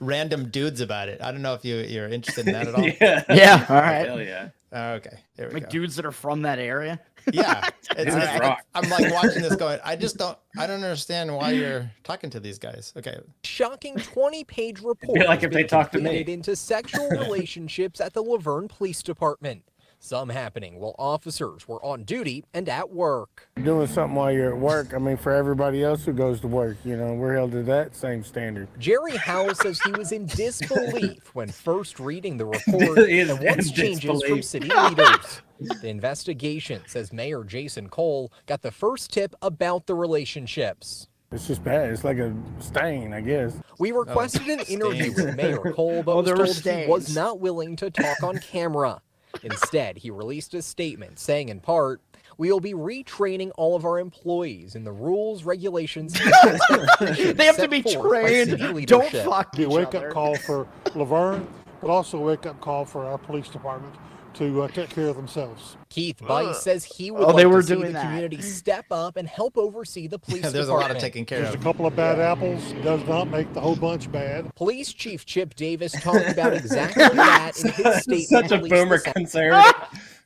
random dudes about it. I don't know if you're interested in that at all. Yeah. All right. Hell yeah. Okay. There we go. Dudes that are from that area. Yeah. I'm like watching this going, I don't understand why you're talking to these guys. Okay. Shocking 20-page report. Like if they talk to me. Into sexual relationships at the Laverne Police Department. Some happening while officers were on duty and at work. Doing something while you're at work, I mean, for everybody else who goes to work, we're held to that same standard. Jerry Howell says he was in disbelief when first reading the report and wants changes from city leaders. The investigation, says Mayor Jason Cole, got the first tip about the relationships. It's just bad. It's like a stain, I guess. We requested an interview with Mayor Cole, but was told he was not willing to talk on camera. Instead, he released a statement saying, in part, "We will be retraining all of our employees in the rules, regulations." They have to be trained. Don't fuck each other. A wake-up call for Laverne, but also a wake-up call for our police department to take care of themselves. Keith Bice says he would like to see the community step up and help oversee the police department. There's a lot of taking care of. There's a couple of bad apples. Does not make the whole bunch bad. Police Chief Chip Davis talked about exactly that in his statement. Such a boomer conservative.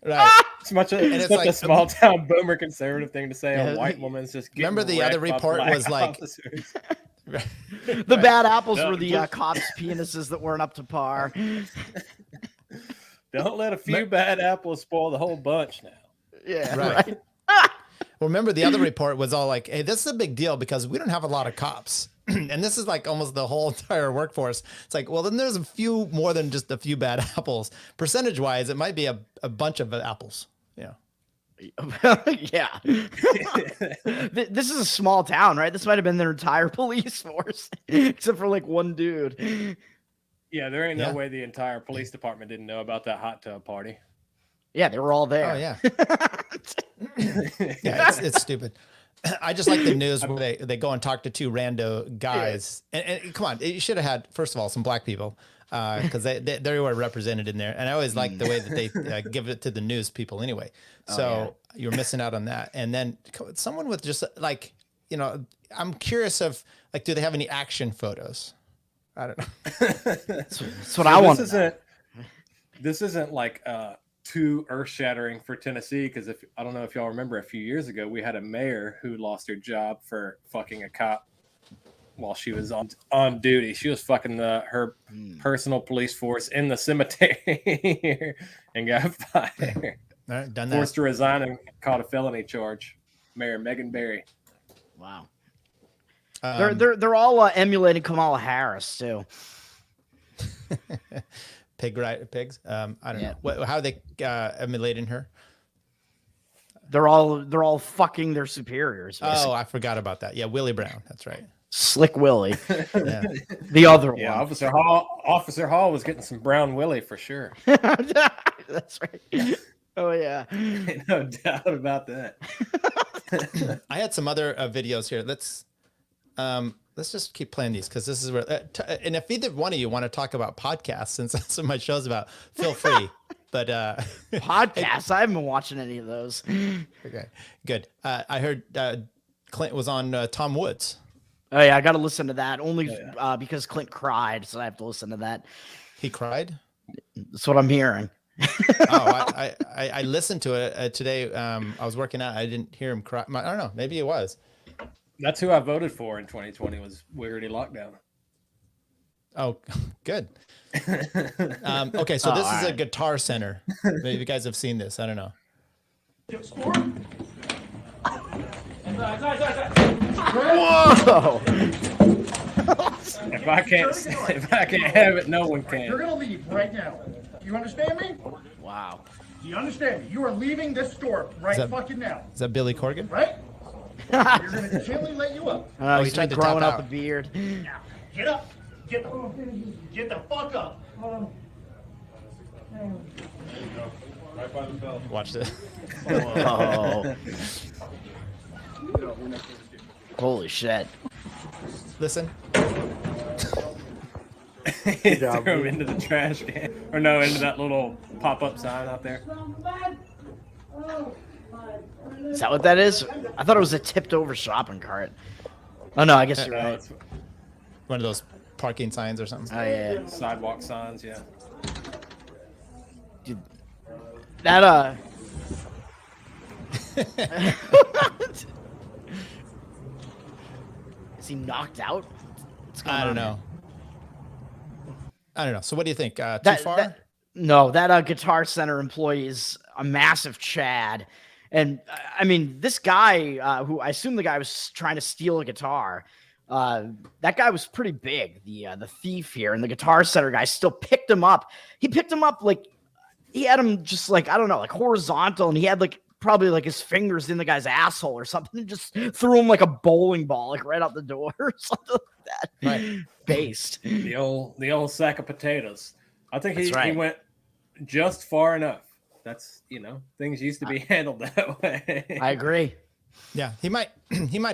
Right. It's such a small town boomer conservative thing to say. A white woman's just getting remember the other report was like the bad apples were the cops' penises that weren't up to par. Don't let a few bad apples spoil the whole bunch now. Yeah, right. Well, remember the other report was all like, hey, this is a big deal because we don't have a lot of cops. And this is like almost the whole entire workforce. It's like, well, then there's a few more than just a few bad apples. Percentage wise, it might be a bunch of apples. Yeah. Yeah. This is a small town, right? This might have been their entire police force, except for like one dude. Yeah, there ain't no way the entire police department didn't know about that hot tub party. Yeah, they were all there. Oh, yeah. Yeah, it's stupid. I just like the news where they go and talk to two rando guys. Yeah. And come on, you should have had, first of all, some black people because they were represented in there. And I always like the way that they give it to the news people anyway. So you're missing out on that. And then someone with just like, you know, I'm curious of like, do they have any action photos? I don't know. That's what I want. This isn't like too earth-shattering for Tennessee, because if I don't know if y'all remember, a few years ago we had a mayor who lost her job for fucking a cop while she was on duty. She was fucking her personal police force in the cemetery and got fired. All right, done Forced to resign and caught a felony charge. Mayor Megan Barry. Wow. They're all emulating Kamala Harris too. Pigs. I don't know. How are they emulating her? They're all fucking their superiors. Basically. Oh, I forgot about that. Yeah, Willie Brown. That's right. Slick Willie. Yeah. The other one. Yeah, Officer Hall was getting some brown Willie for sure. That's right. Oh yeah. No doubt about that. I had some other videos here. Let's just keep playing these because this is where. And if either one of you want to talk about podcasts, since that's what my show's about, feel free. But podcasts, I haven't been watching any of those. Okay, good. I heard Clint was on Tom Woods. Oh yeah, I got to listen to that only because Clint cried, so I have to listen to that. He cried. That's what I'm hearing. I listened to it today. I was working out. I didn't hear him cry. I don't know. Maybe it was. That's who I voted for in 2020 was Wiggerty Lockdown. Oh, good. Okay, so this is a Guitar Center. Maybe you guys have seen this. I don't know. Whoa! If I can't have it, no one can. You're gonna leave right now. You understand me? Wow. Do you understand me? You are leaving this store right fucking now. Is that Billy Corgan? Right? You're gonna gently let you up. He's tried to growing out the beard. Now, get up. Get the fuck up. Watch this. Oh. Holy shit. Listen. He threw him into the trash can. Or no, into that little pop-up sign out there. Is that what that is? I thought it was a tipped over shopping cart. Oh no, I guess you're right. One of those parking signs or something. Oh yeah. Sidewalk signs, yeah. Dude, that Is he knocked out? I don't know. I don't know. So what do you think? Too far? No, that Guitar Center employee is a massive Chad. And I mean, this guy, who I assume the guy was trying to steal a guitar, that guy was pretty big, the thief here, and the Guitar Center guy still picked him up. He picked him up like he had him just like, I don't know, like horizontal, and he had like probably like his fingers in the guy's asshole or something, and just threw him like a bowling ball, like right out the door or something like that. Right. Based. The old sack of potatoes. I think he went just far enough. That's, things used to be handled that way. I agree. Yeah, he might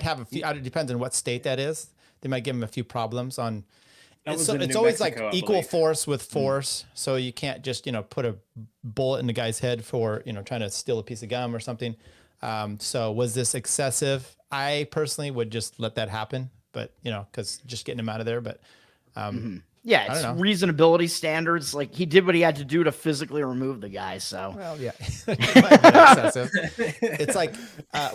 have a few. It depends on what state that is. They might give him a few problems on. It's always Mexico, like equal force with force, so you can't just put a bullet in the guy's head for trying to steal a piece of gum or something. So was this excessive? I personally would just let that happen, but because just getting him out of there. But yeah, it's reasonability standards. Like he did what he had to do to physically remove the guy. So well, yeah, excessive. It's like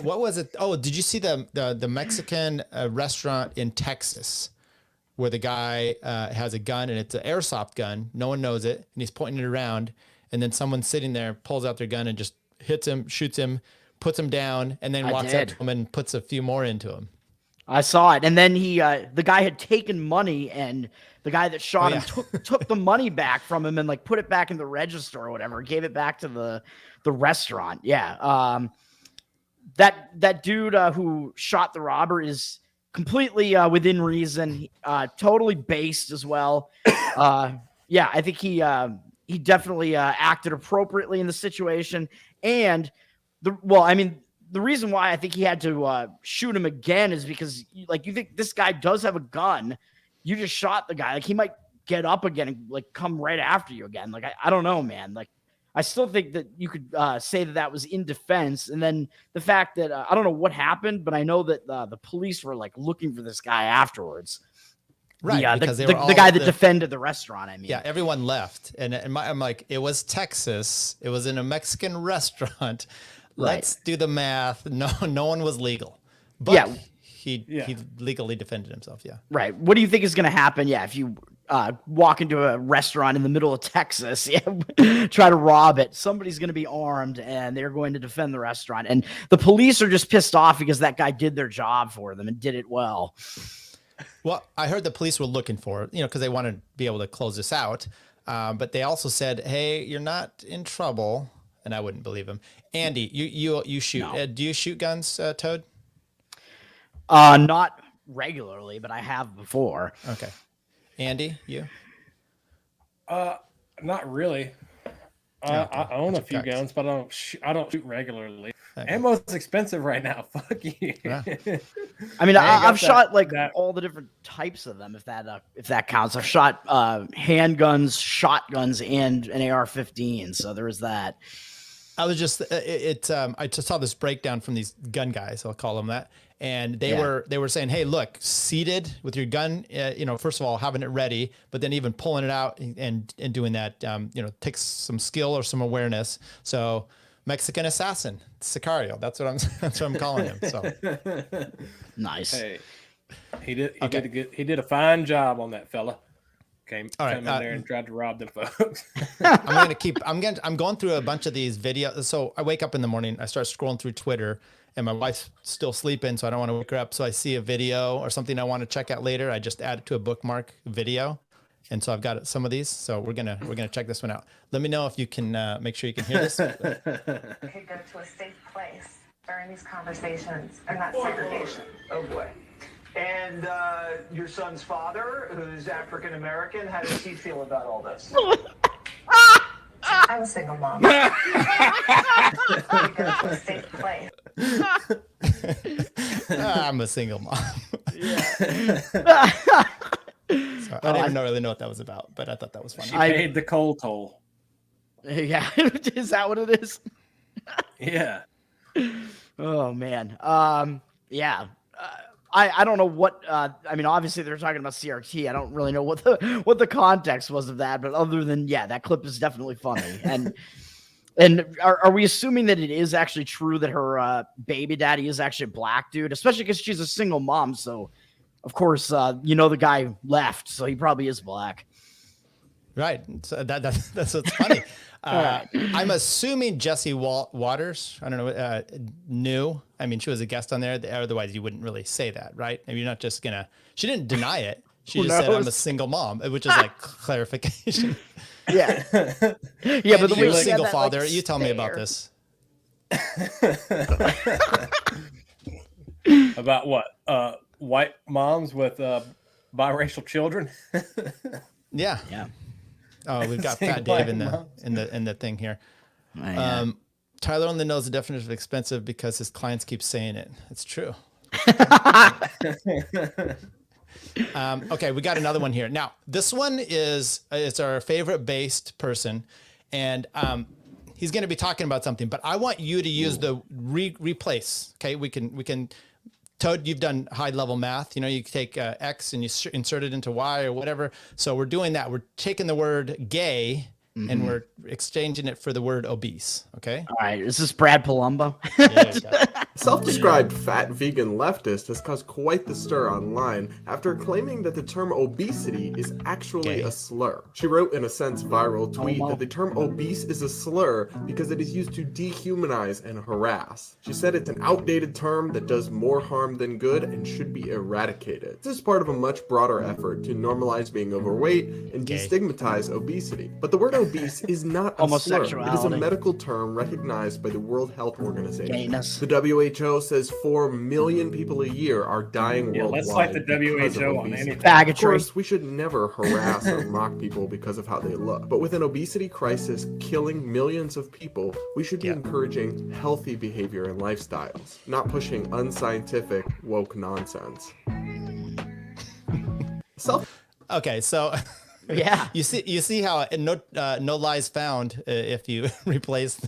what was it? Oh, did you see the Mexican restaurant in Texas where the guy has a gun and it's an airsoft gun? No one knows it, and he's pointing it around, and then someone sitting there pulls out their gun and just hits him, shoots him, puts him down, and then walks up to him and puts a few more into him. I saw it. And then the guy had taken money, and the guy that shot him took the money back from him and like put it back in the register or whatever, gave it back to the restaurant. Yeah. That dude who shot the robber is completely within reason, totally based as well. Yeah, I think he definitely acted appropriately in the situation. And the reason why I think he had to shoot him again is because, like, you think this guy does have a gun. You just shot the guy. Like, he might get up again and, like, come right after you again. Like, I don't know, man. Like, I still think that you could say that was in defense. And then the fact that I don't know what happened, but I know that the police were, like, looking for this guy afterwards. Right, because the guy that defended the restaurant, I mean. Yeah, everyone left. And I'm like, it was Texas. It was in a Mexican restaurant. Let's do the math. No one was legal. But he legally defended himself, yeah. Right. What do you think is going to happen, if you walk into a restaurant in the middle of Texas, try to rob it? Somebody's going to be armed, and they're going to defend the restaurant. And the police are just pissed off because that guy did their job for them and did it well. Well, I heard the police were looking for it, because they wanted to be able to close this out. But they also said, hey, you're not in trouble. And I wouldn't believe him. Andy, you shoot. No. Do you shoot guns, Toad? Not regularly, but I have before. Okay. Andy, you? Not really. I own a few guns, but I don't shoot regularly. Okay. Ammo's expensive right now. Fuck you. Yeah. I mean, I've shot all the different types of them, if that counts. I've shot handguns, shotguns, and an AR-15. So there is that. I was just I just saw this breakdown from these gun guys, I'll call them that, and they were saying, hey, look, seated with your gun, first of all having it ready, but then even pulling it out and doing that, takes some skill or some awareness. So Mexican assassin, Sicario, that's what I'm calling him. So nice. Hey, he did a fine job on that fella. Came in there and tried to rob them folks. I'm going through a bunch of these videos. So I wake up in the morning, I start scrolling through Twitter, and my wife's still sleeping, so I don't want to wake her up. So I see a video or something I want to check out later. I just add it to a bookmark video. And so I've got some of these. So we're gonna check this one out. Let me know if you can make sure you can hear this. Hey, go to a safe place during these conversations and not segregation. Oh boy. And your son's father, who's African American, how does he feel about all this? I'm a single mom. Go to a safe place. I'm a single mom. So I didn't really know what that was about, but I thought that was funny. She paid the coal toll. Yeah, is that what it is? Yeah. Oh man. Yeah. I don't know what I mean, obviously they're talking about CRT. I don't really know what the context was of that, but other than that clip is definitely funny. And are we assuming that it is actually true that her baby daddy is actually a black dude, especially because she's a single mom? So of course the guy left, so he probably is black. Right. So that's what's funny. I'm assuming Jesse Waters, I don't know, knew. I mean, she was a guest on there. Otherwise, you wouldn't really say that, right? I mean, you're not just she didn't deny it. She just said, I'm a single mom, which is like clarification. Yeah. Yeah, but the way single father, you tell me about this. About what? White moms with biracial children? Yeah. Yeah. Oh, we've got Fat Dave in the thing here. Tyler only knows the definition of expensive because his clients keep saying it. It's true. Okay, we got another one here. Now, this one it's our favorite based person, and he's going to be talking about something. But I want you to use the replace. Okay, we can. Toad, you've done high level math. You take X and you insert it into Y or whatever. So we're doing that. We're taking the word gay and we're exchanging it for the word obese. Okay. All right. Is this Brad Palumbo? Self-described fat vegan leftist has caused quite the stir online after claiming that the term obesity is actually a slur. She wrote in a sense viral tweet that the term obese is a slur because it is used to dehumanize and harass. She said it's an outdated term that does more harm than good and should be eradicated. This is part of a much broader effort to normalize being overweight and destigmatize obesity. But the word obese is not a slur. It is a medical term recognized by the World Health Organization. The WHO says 4 million people a year are dying worldwide. Let's like the WHO on anything. Of course, we should never harass or mock people because of how they look. But with an obesity crisis killing millions of people, we should be encouraging healthy behavior and lifestyles, not pushing unscientific, woke nonsense. Okay, so you see how no lies found if you replace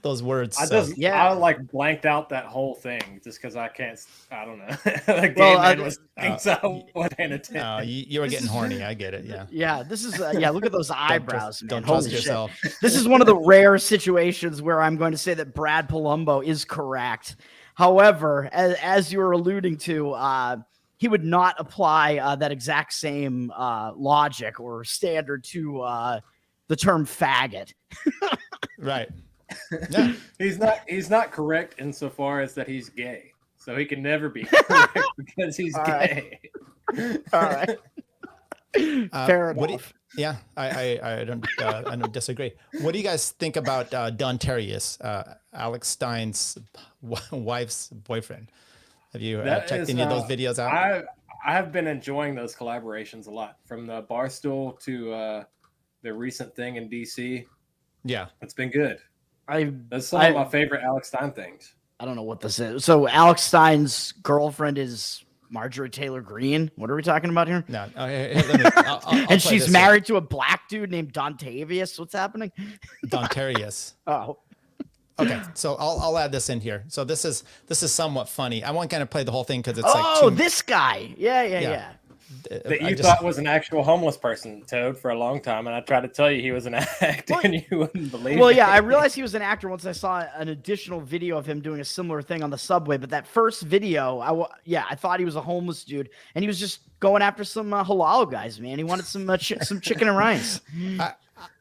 those words. I like blanked out that whole thing just because I can't. I don't know. Like man was things I wasn't paying attention. You were getting horny. I get it. Yeah. Yeah. This is look at those eyebrows, man. Don't trust yourself. This is one of the rare situations where I'm going to say that Brad Palumbo is correct. However, as you were alluding to, he would not apply that exact same logic or standard to the term faggot. Right. Yeah. He's not correct insofar as that he's gay. So he can never be correct because he's gay. All right. Fair enough. I don't disagree. What do you guys think about Don Terrius, Alex Stein's wife's boyfriend? Have you checked any of those videos out? I have been enjoying those collaborations a lot, from the Barstool to the recent thing in DC. Yeah, it's been good. That's some of my favorite Alex Stein things. I don't know what this is. So Alex Stein's girlfriend is Marjorie Taylor Greene. What are we talking about here? No, and she's married to a black dude named Dontavius. What's happening? Don Terrius. Oh. Okay, so I'll add this in here. So this is somewhat funny. I won't kind of play the whole thing because it's this guy. Yeah. That you thought was an actual homeless person, Toad, for a long time, and I tried to tell you he was an actor, and you wouldn't believe it. Well, yeah, I realized he was an actor once I saw an additional video of him doing a similar thing on the subway. But that first video, I thought he was a homeless dude, and he was just going after some halal guys, man. He wanted some chicken and rice.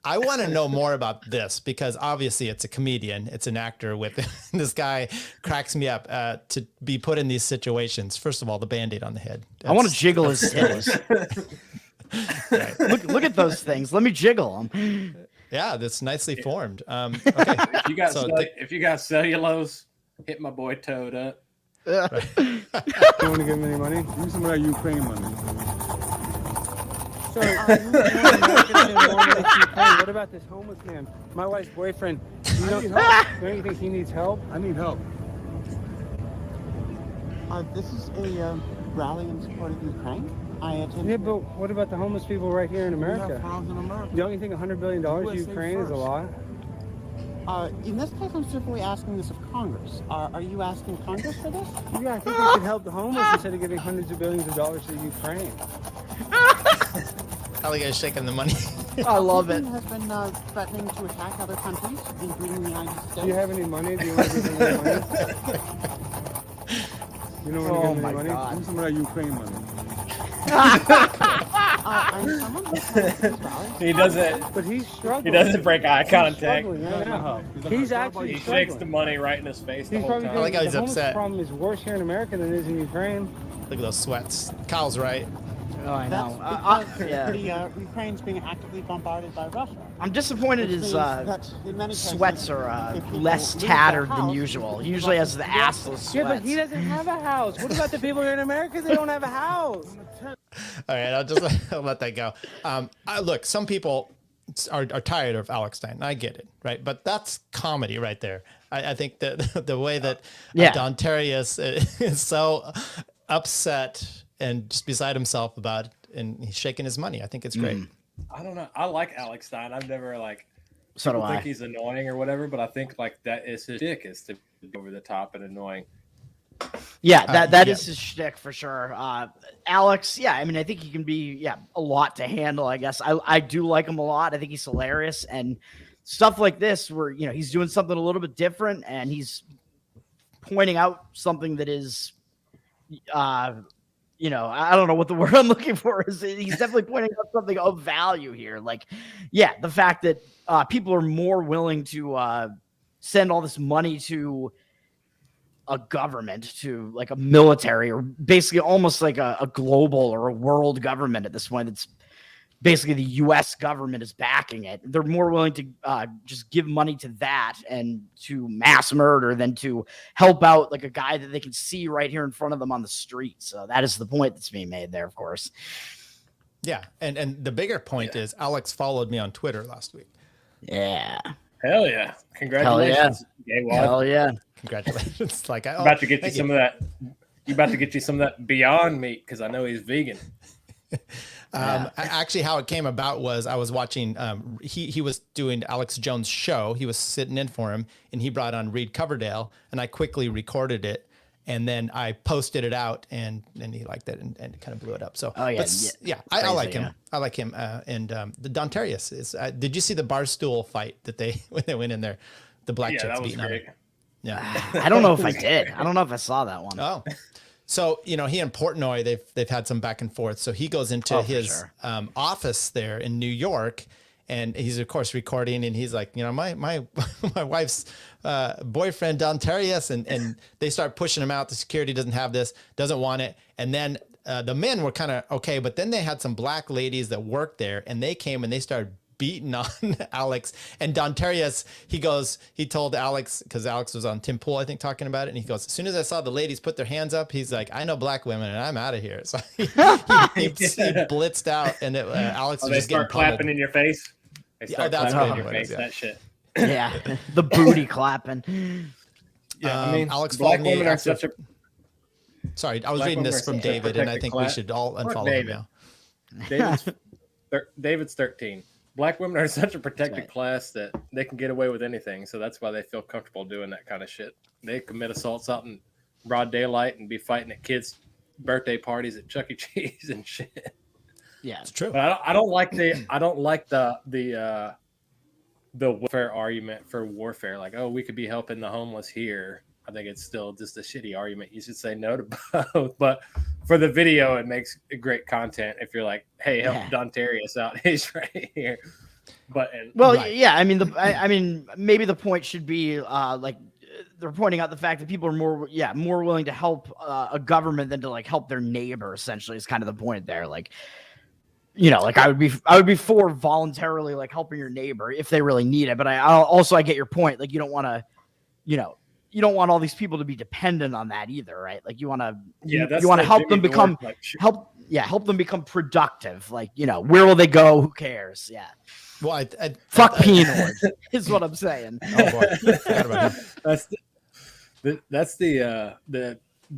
I want to know more about this because obviously it's a comedian, it's an actor with this guy cracks me up to be put in these situations. First of all, the Band-Aid on the head. I want to jiggle his titties. Right. Look at those things. Let me jiggle them. Yeah, that's nicely formed. Okay. If you got cellulose, hit my boy Toad up. You want to give him any money? Give me some of that Ukraine money. So, what about this homeless man? My wife's boyfriend. Don't you think he needs help? I need help. This is a rally in support of Ukraine. Yeah, but what about the homeless people right here in America? Don't you think $100 billion to Ukraine is a lot? In this case, I'm simply asking this of Congress. Are you asking Congress for this? Yeah, I think we should help the homeless instead of giving hundreds of billions of dollars to Ukraine. How you guys shaking the money? I love it. Has been threatening to attack other countries, including the United States. Do you have any money? Do you want to give them any money? You don't want to give them any money? God. Give me some of that Ukraine money. He doesn't. But he's struggling. He doesn't break eye contact. He's actually he shakes the money right in his face the whole time. I like how he's the upset. The problem is worse here in America than it is in Ukraine. Look at those sweats. Kyle's right. Oh, I know. Ukraine's being actively bombarded by Russia. I'm disappointed his sweats are less tattered than usual. He usually has the assless sweats. Yeah, but he doesn't have a house. What about the people here in America? They don't have a house. All right, I'll let that go. Look, some people are tired of Alex Stein. I get it, right? But that's comedy right there. I think that the way that Don Terrius is so upset and just beside himself about it, and he's shaking his money. I think it's great. I don't know. I like Alex Stein. I've never So do think I. he's annoying or whatever, but I think that is his shtick, is to be over the top and annoying. Yeah, that is his shtick for sure. Alex, yeah, I mean, I think he can be a lot to handle. I guess I do like him a lot. I think he's hilarious and stuff like this where he's doing something a little bit different and he's pointing out something that is, I don't know what the word I'm looking for is. He's definitely pointing out something of value here. Like, the fact that people are more willing to send all this money to a government, to like a military, or basically almost like a global or a world government at this point. It's basically the U.S. government is backing it. They're more willing to just give money to that and to mass murder than to help out like a guy that they can see right here in front of them on the street. So that is the point that's being made there, of course. Yeah, and the bigger point is Alex followed me on Twitter last week. Yeah. Hell yeah! Congratulations. Hell yeah! Congratulations! Like I'm about to get you some of that. You about to get you some of that Beyond Meat because I know he's vegan. Actually, how it came about was I was watching. He was doing Alex Jones' show. He was sitting in for him, and he brought on Reed Coverdale, and I quickly recorded it, and then I posted it out, and he liked it and kind of blew it up. So, I like him. I like him. And the Dontarius is. Did you see the Barstool fight that when they went in there, the black chicks beating him? Yeah, I don't know if I did. I don't know if I saw that one. Oh. So, he and Portnoy, they've had some back and forth. So he goes into his office there in New York, and he's of course recording, and he's like, my my wife's boyfriend Dontarius, and they start pushing him out. The security doesn't have this, doesn't want it, and then the men were kind of okay, but then they had some black ladies that worked there, and they came and they started beating on Alex. And Dontarius, he told Alex, because Alex was on Tim Pool, I think, talking about it, and he goes, as soon as I saw the ladies put their hands up, he's like, I know black women and I'm out of here. So he blitzed out, and Alex was just getting clapping in your face. They start clapping in your face. Yeah. That shit. Yeah, the booty clapping. Yeah, I mean, Alex black followed me women are after. such a. Sorry, I was reading this from David, and I think we should all unfollow him now. David's 13. Black women are such a protected class that they can get away with anything. So that's why they feel comfortable doing that kind of shit. They commit assaults out in broad daylight and be fighting at kids' birthday parties at Chuck E. Cheese and shit. Yeah, it's true. But I don't like the warfare argument for warfare. Like, oh, we could be helping the homeless here. I think it's still just a shitty argument. You should say no to both. But for the video, it makes great content. If you're like, hey, help Dontarius out, he's right here. Yeah, I mean, maybe the point should be like they're pointing out the fact that people are more willing to help a government than to like help their neighbor. Essentially, is kind of the point there. Like, like I would be for voluntarily like helping your neighbor if they really need it. But I get your point. Like, you don't want to, you don't want all these people to be dependent on that either, right? Like you want to help them become help them become productive. Like, where will they go? Who cares? Yeah. Well, fuck P-Nord is what I'm saying. Oh boy. That's the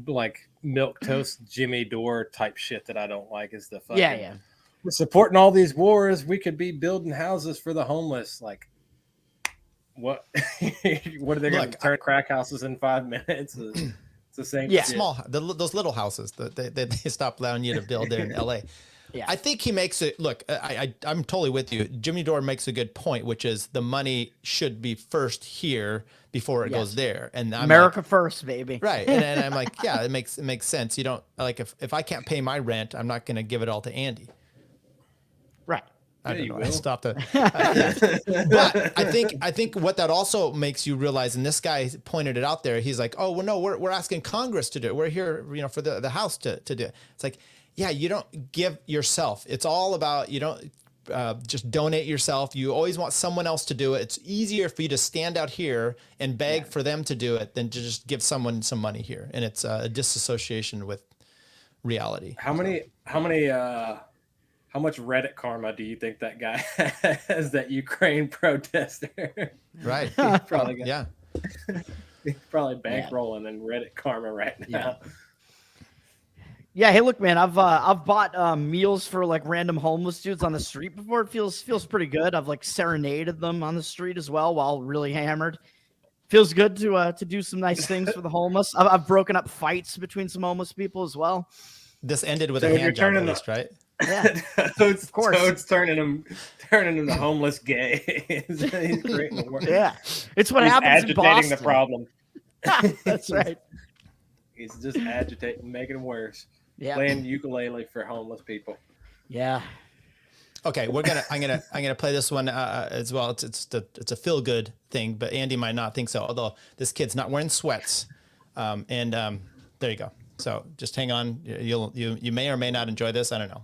like milk toast Jimmy Dore type shit that I don't like is the fucking we're supporting all these wars. We could be building houses for the homeless. Like, what? What are they going to turn crack houses in 5 minutes? It's the same. Yeah, small. Those little houses that they stopped allowing you to build there in LA. Yeah. I think he makes it. Look, I'm totally with you. Jimmy Dore makes a good point, which is the money should be first here before it goes there. And America first, baby. Right. And I'm like, yeah, it makes sense. You don't like if I can't pay my rent, I'm not going to give it all to Andy. Right. I don't know. I stopped it. But I think what that also makes you realize, and this guy pointed it out there. He's like, oh, well, no, we're asking Congress to do it. We're here, for the House to do it. It's like, yeah, you don't give yourself. It's all about, you don't just donate yourself. You always want someone else to do it. It's easier for you to stand out here and beg for them to do it than to just give someone some money here. And it's a disassociation with reality. How much Reddit karma do you think that guy has, that Ukraine protester? Right. He's probably he's probably bankrolling in Reddit karma right now. Yeah, hey, look, man, I've bought meals for like random homeless dudes on the street before. It feels pretty good. I've like serenaded them on the street as well while really hammered. Feels good to do some nice things for the homeless. I've broken up fights between some homeless people as well. This ended with a hand job, at least, right? Yeah, of course. Toad's turning him to homeless gay. He's creating the world. Yeah, it's what happens in Boston. Agitating the problem. That's right. He's just agitating, making it worse. Yeah, playing ukulele for homeless people. Yeah. Okay, I'm gonna play this one as well. It's a feel good thing, but Andy might not think so. Although this kid's not wearing sweats, there you go. So just hang on. You may or may not enjoy this. I don't know.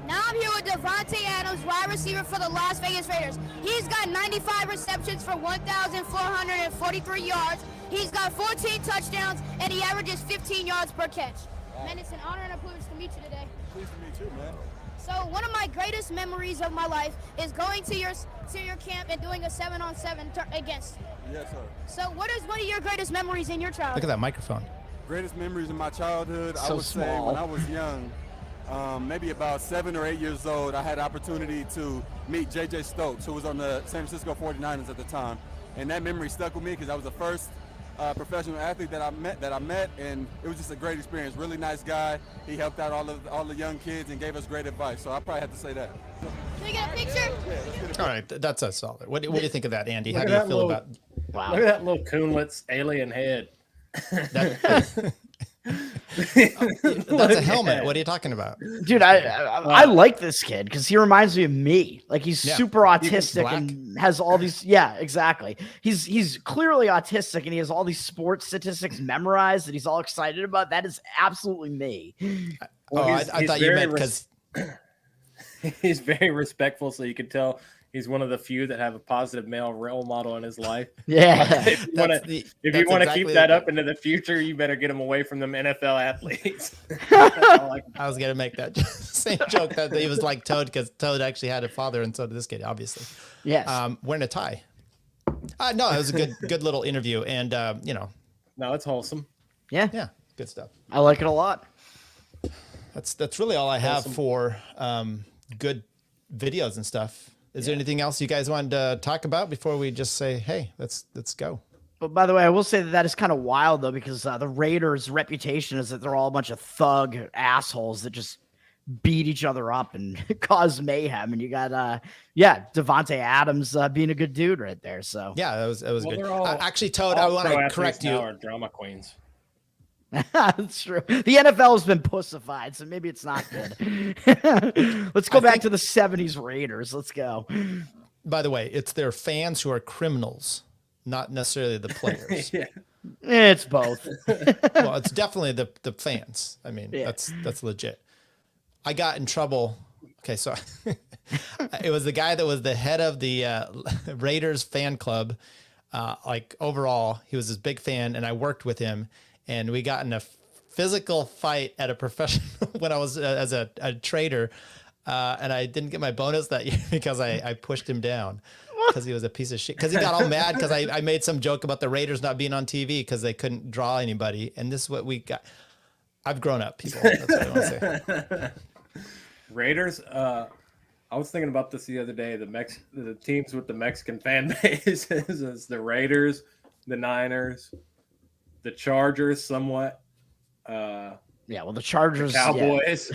Now I'm here with Davante Adams, wide receiver for the Las Vegas Raiders. He's got 95 receptions for 1,443 yards. He's got 14 touchdowns, and he averages 15 yards per catch. Man, it's an honor and a privilege to meet you today. Pleased to meet you, man. So one of my greatest memories of my life is going to your camp and doing a 7-on-7 against. Yes, sir. So what is one of your greatest memories in your childhood? Look at that microphone. Greatest memories in my childhood, So I would say small. when I was young, maybe about 7 or 8 years old, I had the opportunity to meet J.J. Stokes, who was on the San Francisco 49ers at the time. And that memory stuck with me because I was the first professional athlete that I met, and it was just a great experience. Really nice guy. He helped out all the young kids and gave us great advice. So I probably have to say that. Can we get a picture? All right, that's a solid. What do you think of that, Andy? Look How at do you that feel little- about? Look at that little coonlet's alien head. That's a helmet. What are you talking about? Dude, I like this kid because he reminds me of me. Like he's Yeah. super autistic Black. and has all these. Yeah, exactly. He's clearly autistic and he has all these sports statistics memorized that he's all excited about. That is absolutely me. I thought you meant because he's very respectful, so you can tell he's one of the few that have a positive male role model in his life. Yeah. If you want to keep that up into the future, you better get him away from them NFL athletes. I was gonna make that same joke that he was like Toad because Toad actually had a father, and so did this kid, obviously. Yes. Wearing a tie. No, it was a good little interview, and no, it's wholesome. Yeah, good stuff. I like it a lot. That's really all I have Awesome. for good videos and stuff. Is there anything else you guys wanted to talk about before we just say, hey, let's go? But by the way, I will say that is kind of wild though, because the Raiders' reputation is that they're all a bunch of thug assholes that just beat each other up and cause mayhem. And you got, Davante Adams being a good dude right there. So Yeah, it was good. they're all- Actually, Toad, I all want pro to athletes correct you. now are drama queens. that's true. The NFL has been pussified, so maybe it's not good. Let's go back to the 70s Raiders. Let's go. By the way, it's their fans who are criminals, not necessarily the players. Yeah. It's both. Well, it's definitely the fans. I mean, Yeah. that's legit. I got in trouble. Okay, so it was the guy that was the head of the Raiders fan club. Like overall, he was this big fan, and I worked with him, and we got in a physical fight at a professional when I was as a trader, and I didn't get my bonus that year because I pushed him down because he was a piece of shit. Because he got all mad because I made some joke about the Raiders not being on TV because they couldn't draw anybody, and this is what we got. I've grown up, people. That's what I want to say. Raiders. I was thinking about this the other day. The teams with the Mexican fan base is the Raiders, the Niners, the Chargers, somewhat. Well, the Chargers, the Cowboys.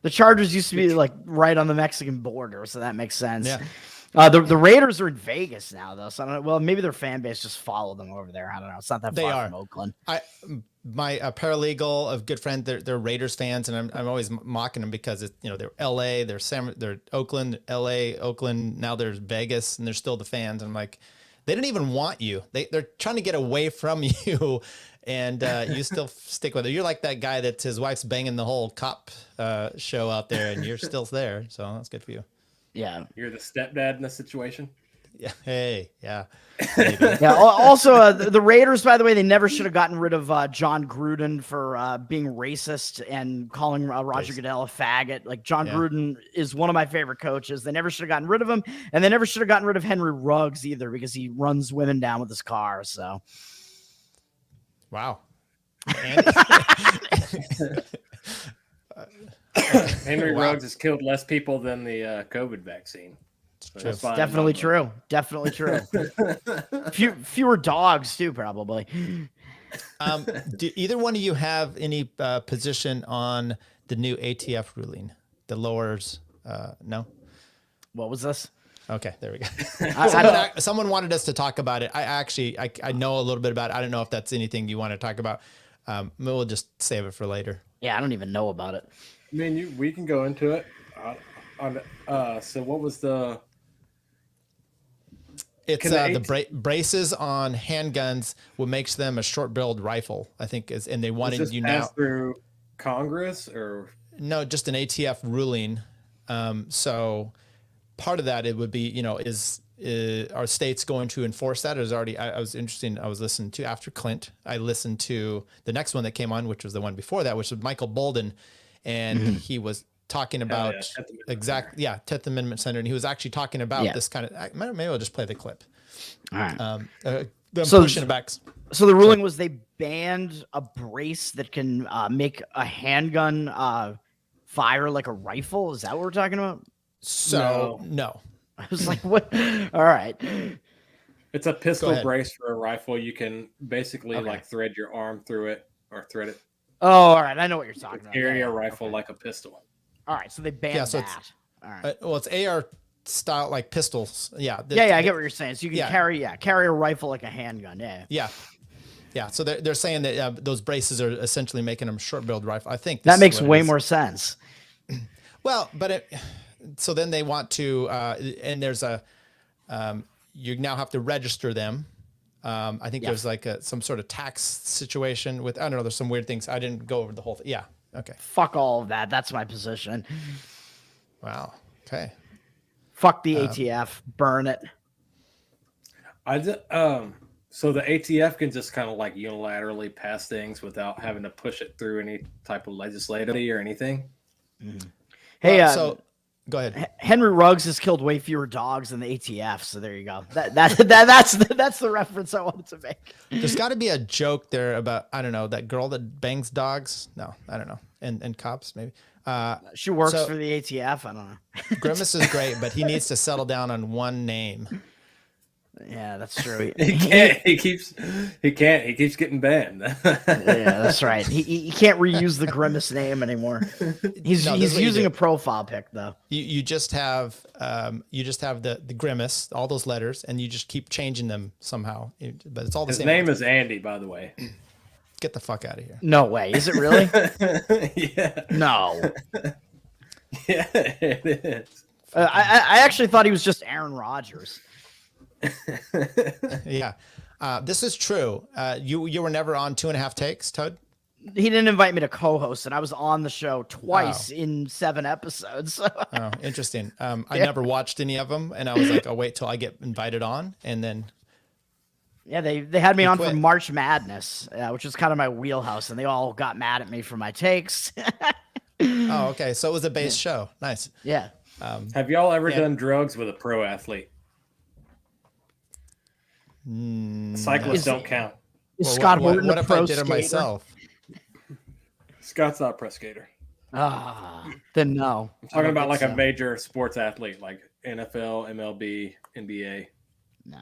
The Chargers used to be like right on the Mexican border, so that makes sense. Yeah. The Raiders are in Vegas now, though. So I don't know. Well, maybe their fan base just followed them over there. I don't know. It's not that They far are. from Oakland. My paralegal, a good friend, they're Raiders fans, and I'm always mocking them because it's, they're LA, they're Oakland, LA, Oakland. Now there's Vegas, and they're still the fans. And I'm like, they didn't even want you. They're trying to get away from you, and you still stick with it. You're like that guy that his wife's banging the whole cop show out there, and you're still there. So that's good for you. Yeah, you're the stepdad in this situation. Yeah. Hey. Yeah. Yeah. Also, the Raiders, by the way, they never should have gotten rid of John Gruden for being racist and calling Roger Goodell a faggot. Like John Gruden is one of my favorite coaches. They never should have gotten rid of him, and they never should have gotten rid of Henry Ruggs either because he runs women down with his car. So, wow. Henry Wow. Ruggs has killed less people than the COVID vaccine. True. Definitely true. Definitely true. Fewer dogs too, probably. Do either one of you have any position on the new ATF ruling? The lowers, no? What was this? Okay, there we go. Someone wanted us to talk about it. I know a little bit about it. I don't know if that's anything you want to talk about. We'll just save it for later. Yeah, I don't even know about it. I mean, we can go into it. So what was the... It's the braces on handguns, what makes them a short-barreled rifle, I think is, and they wanted you now through Congress or no, just an ATF ruling. So part of that it would be, is are states going to enforce that? I was listening to after Clint. I listened to the next one that came on, which was the one before that, which was Michael Bolden, and he was talking about 10th Amendment Senator, and he was actually talking about this kind of. Maybe I'll just play the clip. All right. Pushing it back. So the ruling was they banned a brace that can make a handgun fire like a rifle. Is that what we're talking about? So no. I was like, what? All right. It's a pistol brace for a rifle. You can basically like thread your arm through it or thread it. Oh, all right. I know what you're talking about. Carry a rifle like a pistol. All right, so they banned that. All right. Well, it's AR style, like pistols. Yeah. I get what you're saying. So you can carry a rifle like a handgun. Yeah. So they're saying that those braces are essentially making them short-barreled rifle. I think that makes way more sense. Well, but so then they want to, and there's you now have to register them. I think there's like some sort of tax situation with, I don't know, there's some weird things. I didn't go over the whole thing. Yeah. Okay. Fuck all of that. That's my position. Wow. Okay. Fuck the ATF. Burn it. So the ATF can just kind of like unilaterally pass things without having to push it through any type of legislatively or anything. Mm-hmm. Hey, so go ahead. Henry Ruggs has killed way fewer dogs than the ATF. So there you go. That's the reference I wanted to make. There's got to be a joke there about, I don't know, that girl that bangs dogs. No, I don't know. And cops maybe. She works for the ATF. I don't know. Grimace is great, but he needs to settle down on one name. Yeah, that's true. He keeps getting banned. Yeah, that's right. He can't reuse the Grimace name anymore. He's using a profile pic though. You just have the Grimace, all those letters, and you just keep changing them somehow. But it's all the same. His name is Andy, by the way. Get the fuck out of here. No way. Is it really? Yeah. No. Yeah, it is. I actually thought he was just Aaron Rodgers. Yeah. This is true. You were never on 2.5 Takes, Toad? He didn't invite me to co-host, and I was on the show twice in 7 episodes. Oh, interesting. I never watched any of them, and I was like, I'll wait till I get invited on, and then. Yeah, they had me on for March Madness, which is kind of my wheelhouse, and they all got mad at me for my takes. Oh, okay. So it was a base show. Nice. Yeah. Have y'all ever done drugs with a pro athlete? Cyclists don't count. Is Scott Horton what a if pro I did it skater? myself? Scott's not a pro skater. Then no. I'm talking about like a major sports athlete, like NFL, MLB, NBA. No.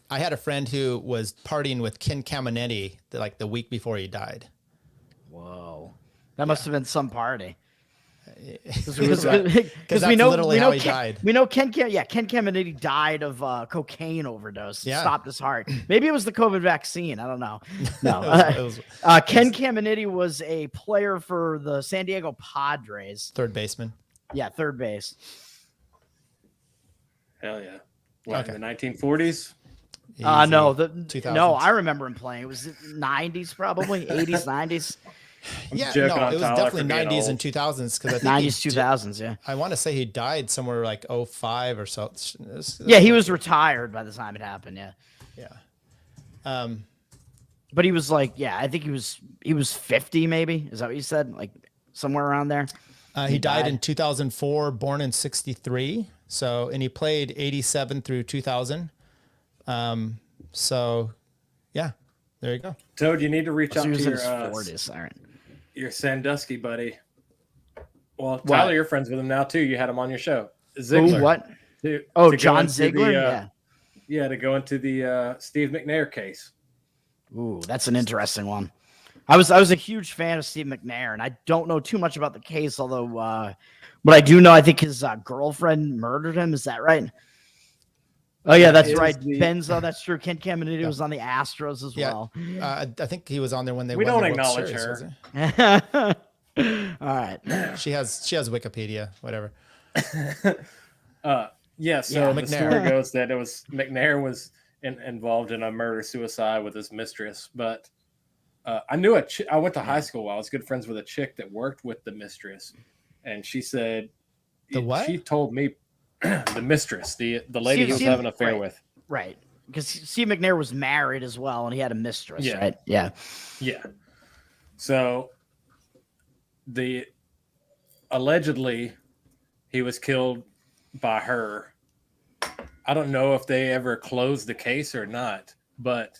I had a friend who was partying with Ken Caminetti like the week before he died. Whoa. That must have been some party. Because we know he died. We know Ken Caminetti died of cocaine overdose. Yeah. Stopped his heart. Maybe it was the COVID vaccine. I don't know. No. Ken Caminetti was a player for the San Diego Padres. Third baseman. Yeah, third base. Hell yeah. What, in the 1940s? No, 2000s. No, I remember him playing. It was 90s, probably 80s, 90s. Yeah, no, it was definitely 90s and 2000s because I think 90s, 2000s. Yeah, I want to say he died somewhere like 05 or so. Yeah, he was retired by the time it happened. Yeah. But he was like, I think he was 50, maybe. Is that what you said? Like somewhere around there. He died in 2004, born in 63. So, and he played 87 through 2000. So, yeah, there you go. Toad, you need to reach out to your 40s. All right. Your Sandusky buddy. Well, Tyler, you're friends with him now too. You had him on your show. Ziegler. Who, what? To John go into Ziegler? Yeah, to go into the Steve McNair case. Ooh, that's an interesting one. I was a huge fan of Steve McNair, and I don't know too much about the case, although what I do know, I think his girlfriend murdered him. Is that right? Oh yeah, that's right. Benzo, that's true. Ken Caminiti was on the Astros as well. I think he was on there when they We won don't the World acknowledge Series, her. All right. She has Wikipedia, whatever. So the story goes that it was McNair was involved in a murder-suicide with his mistress, but I knew I went to high school. I was good friends with a chick that worked with the mistress, and she said the what? She told me the mistress, the lady he was having an affair with. Right. Because Steve McNair was married as well, and he had a mistress, right? Yeah. Yeah. So allegedly he was killed by her. I don't know if they ever closed the case or not, but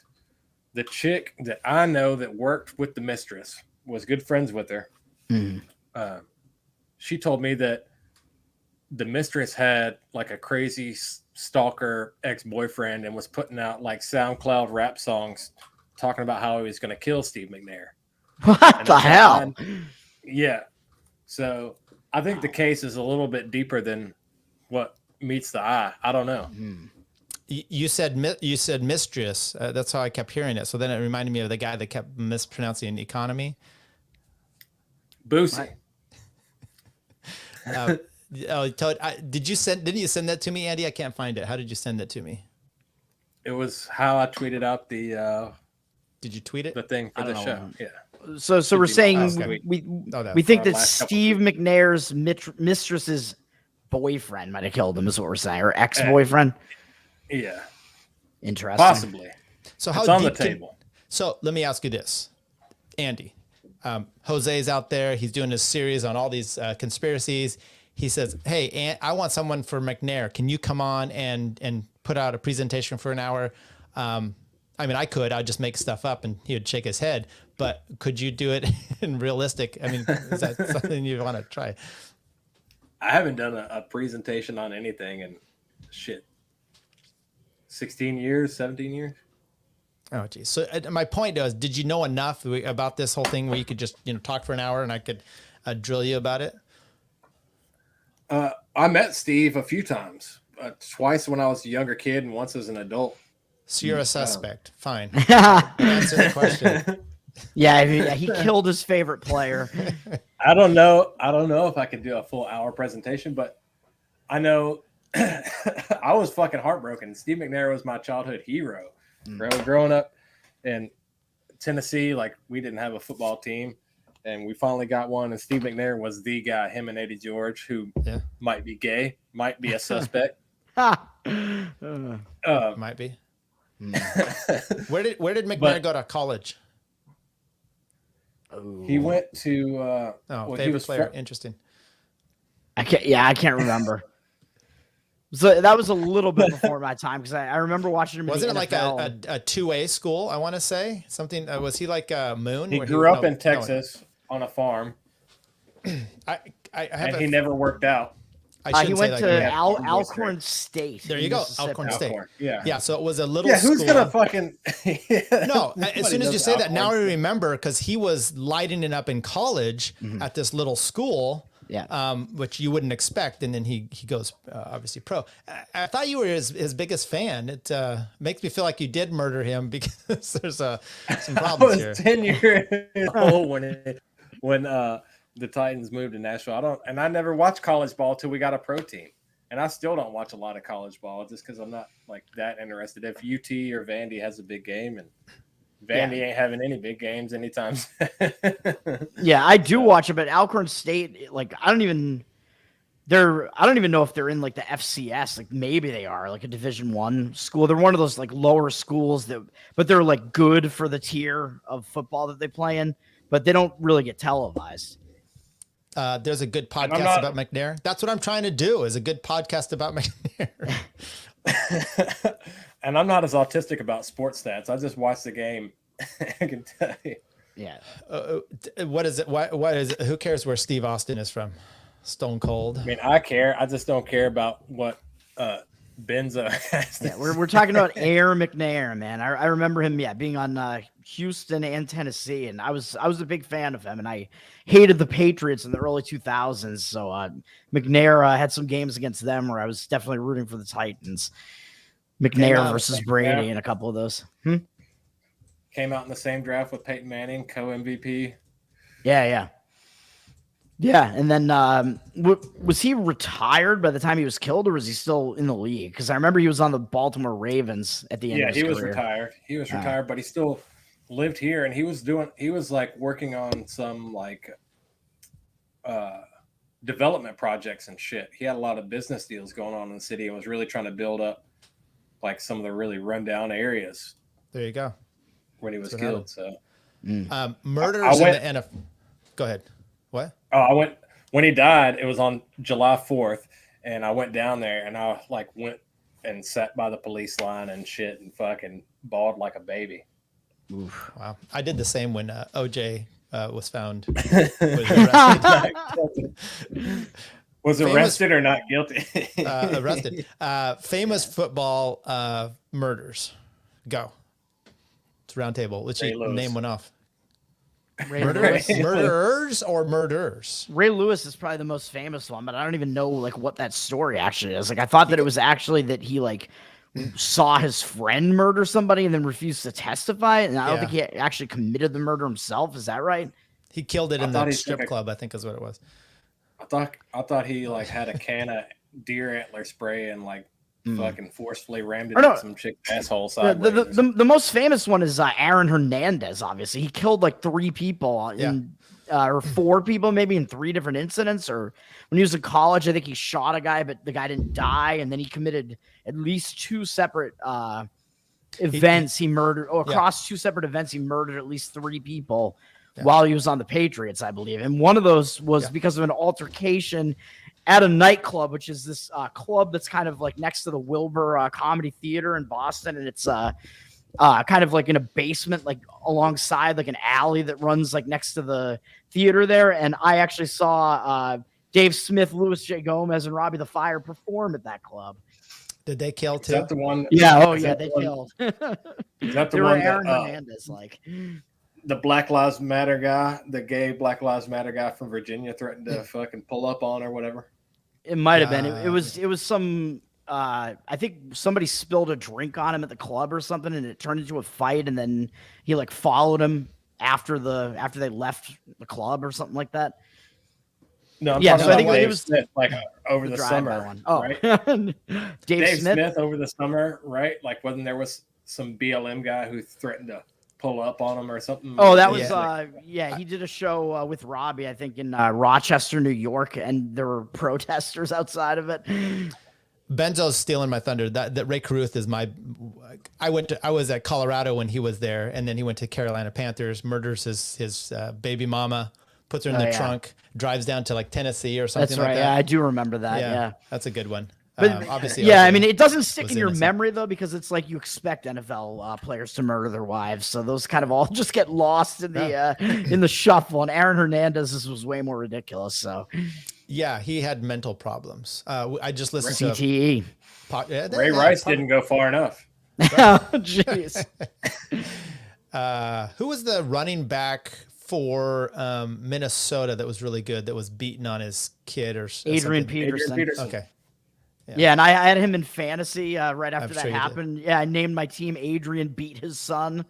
the chick that I know that worked with the mistress was good friends with her. Mm-hmm. She told me that the mistress had like a crazy stalker ex-boyfriend and was putting out like SoundCloud rap songs talking about how he was going to kill Steve McNair. What the hell? Yeah. So I think the case is a little bit deeper than what meets the eye. I don't know. You said mistress. That's how I kept hearing it. So then it reminded me of the guy that kept mispronouncing economy. Boosie. Didn't you send that to me, Andy? I can't find it. How did you send that to me? It was how I tweeted out the. Did you tweet it? The thing for the show. Yeah. So we're saying we think that Steve McNair's mistress's boyfriend might have killed him, is what we're saying, or ex-boyfriend. Yeah. Interesting. Possibly. So it's on the table. So let me ask you this, Andy. Jose's out there. He's doing his series on all these conspiracies. He says, "Hey, I want someone for McNair. Can you come on and put out a presentation for an hour?" I mean, I'd just make stuff up and he would shake his head, but could you do it in realistic? I mean, is that something you want to try? I haven't done a presentation on anything in 16 years, 17 years. Oh, geez. So my point is, did you know enough about this whole thing where you could just, talk for an hour and I could drill you about it? I met Steve a few times, twice when I was a younger kid and once as an adult. So you're a suspect. Fine. Answer the question. Yeah, he killed his favorite player. I don't know if I could do a full hour presentation, but I know I was fucking heartbroken. Steve McNair was my childhood hero. Bro, growing up in Tennessee, like we didn't have a football team, and we finally got one. And Steve McNair was the guy. Him and Eddie George, who might be gay, might be a suspect. Might be. Where did McNair go to college? He went to favorite player. Interesting. I can't remember. So that was a little bit before my time because I remember watching him. Wasn't it like a 2A school? I want to say something. Was he like Moon? He grew up in Texas on a farm. He never worked out. He went to Alcorn State. There you go, Alcorn State. Yeah. So it was a little. Yeah, who's gonna fucking? No, as soon as you say that, now I remember because he was lighting it up in college at this little school. Yeah. Which you wouldn't expect, and then he goes obviously pro. I thought you were his biggest fan. It makes me feel like you did murder him because there's some problems here. I was 10 years old when the Titans moved to Nashville. I never watched college ball till we got a pro team, and I still don't watch a lot of college ball just because I'm not like that interested. If UT or Vandy has a big game, and Vandy ain't having any big games anytime soon. Yeah, I do watch it, but Alcorn State, like I don't even know if they're in like the FCS. Like maybe they are like a Division I school. They're one of those like lower schools but they're like good for the tier of football that they play in, but they don't really get televised. There's a good podcast about McNair. That's what I'm trying to do, is a good podcast about McNair. And I'm not as autistic about sports stats. I just watch the game. I can tell you. Yeah. What is it? What is it? Who cares where Steve Austin is from? Stone cold. I mean, I care. I just don't care about what Benzo has. Yeah, we're talking about Air McNair, man. I remember him, being on Houston and Tennessee, and I was a big fan of him, and I hated the Patriots in the early 2000s. So McNair had some games against them where I was definitely rooting for the Titans. McNair versus Brady and a couple of those. Came out in the same draft with Peyton Manning, co-MVP. Yeah. And then was he retired by the time he was killed, or was he still in the league? Because I remember he was on the Baltimore Ravens at the end of his career. Yeah, he was retired. He was retired, but he still lived here, and he was like working on some like development projects and shit. He had a lot of business deals going on in the city and was really trying to build up like some of the really rundown areas. There you go. When he was killed. So murders in the NFL. Go ahead. What? Oh, when he died, it was on July 4th, and I went down there and I like went and sat by the police line and shit and fucking bawled like a baby. Oof. Wow. I did the same when OJ was found. Was arrested or not guilty? Arrested. Famous football murders. Go. It's round table. Let's name one off. Murderers or murderers? Ray Lewis is probably the most famous one, but I don't even know like what that story actually is. Like I thought that it was actually that he like saw his friend murder somebody and then refused to testify, and I don't think he actually committed the murder himself. Is that right? He killed it in the strip club, I think is what it was. I thought he like had a can of deer antler spray and like fucking forcefully rammed it in some chick's asshole side. The most famous one is Aaron Hernandez. Obviously, he killed like 3 people or 4 people maybe in 3 different incidents. Or when he was in college, I think he shot a guy, but the guy didn't die, and then he committed at least 2 separate events. He murdered across 2 separate events. He murdered at least 3 people while he was on the Patriots, I believe, and one of those was because of an altercation at a nightclub, which is this club that's kind of like next to the Wilbur Comedy Theater in Boston. And it's kind of like in a basement, like alongside like an alley that runs like next to the theater there. And I actually saw Dave Smith, Louis J. Gomez, and Robbie the Fire perform at that club. Did they kill too? Is that the one? Yeah. Oh yeah, they killed. Is that the they one? Were Aaron Hernandez, like the Black Lives Matter guy, the gay Black Lives Matter guy from Virginia threatened to fucking pull up on or whatever. It might have been. It was some. I think somebody spilled a drink on him at the club or something, and it turned into a fight. And then he like followed him after they left the club or something like that. No, I'm so I think Dave it was Smith, like over the summer. One. Oh, right? Dave Smith over the summer, right? Like, wasn't there was some BLM guy who threatened to pull up on him or something? Oh, that was he did a show with Robbie, I think, in Rochester, New York, and there were protesters outside of it. Benzo's stealing my thunder. That Ray Caruth is my. I was at Colorado when he was there, and then he went to Carolina Panthers. Murders his baby mama, puts her in the trunk, drives down to like Tennessee or something. That's right. Like that. Yeah, I do remember that. Yeah, that's a good one. But obviously, I mean, it doesn't stick in your memory though, because it's like you expect NFL players to murder their wives, so those kind of all just get lost in the shuffle. And Aaron Hernandez was way more ridiculous. So, yeah, he had mental problems. I just listened to CTE. Ray Rice didn't go far enough. Oh, jeez. Who was the running back for Minnesota that was really good? That was beaten on his kid or Adrian Peterson. Okay. Yeah, and I had him in fantasy right after that happened. Yeah, I named my team Adrian Beat His Son.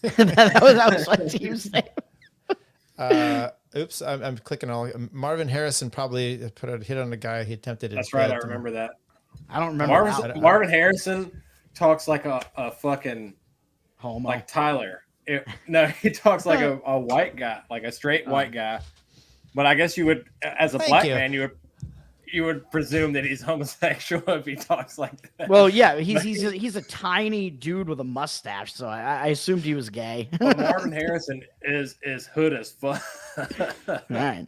that was my team's name. Oops, I'm clicking all. Marvin Harrison probably hit on the guy he attempted. That's right, I remember that. I don't remember. Marvin Harrison talks like a fucking homo, like Tyler. No, he talks like a white guy, like a straight white guy. But I guess you would, as a black man, you would presume that he's homosexual if he talks like that. Well, yeah, he's a tiny dude with a mustache, so I assumed he was gay. Well, Marvin Harrison is hood as fuck. Right.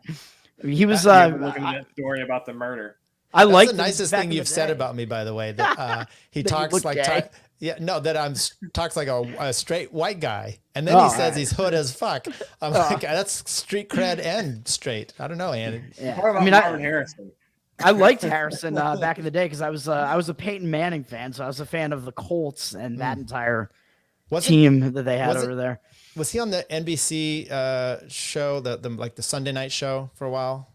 He was looking at that story about the murder. I like the nicest thing you've said about me, by the way. That he That you talks look like gay? that I'm talks like a straight white guy, and then he says he's hood as fuck. I'm like, that's street cred and straight. I don't know, Andy. Yeah. What about I mean, Marvin Harrison? I liked Harrison back in the day because I was a Peyton Manning fan, so I was a fan of the Colts and that entire team that they had over there. Was he on the NBC show, the Sunday night show for a while?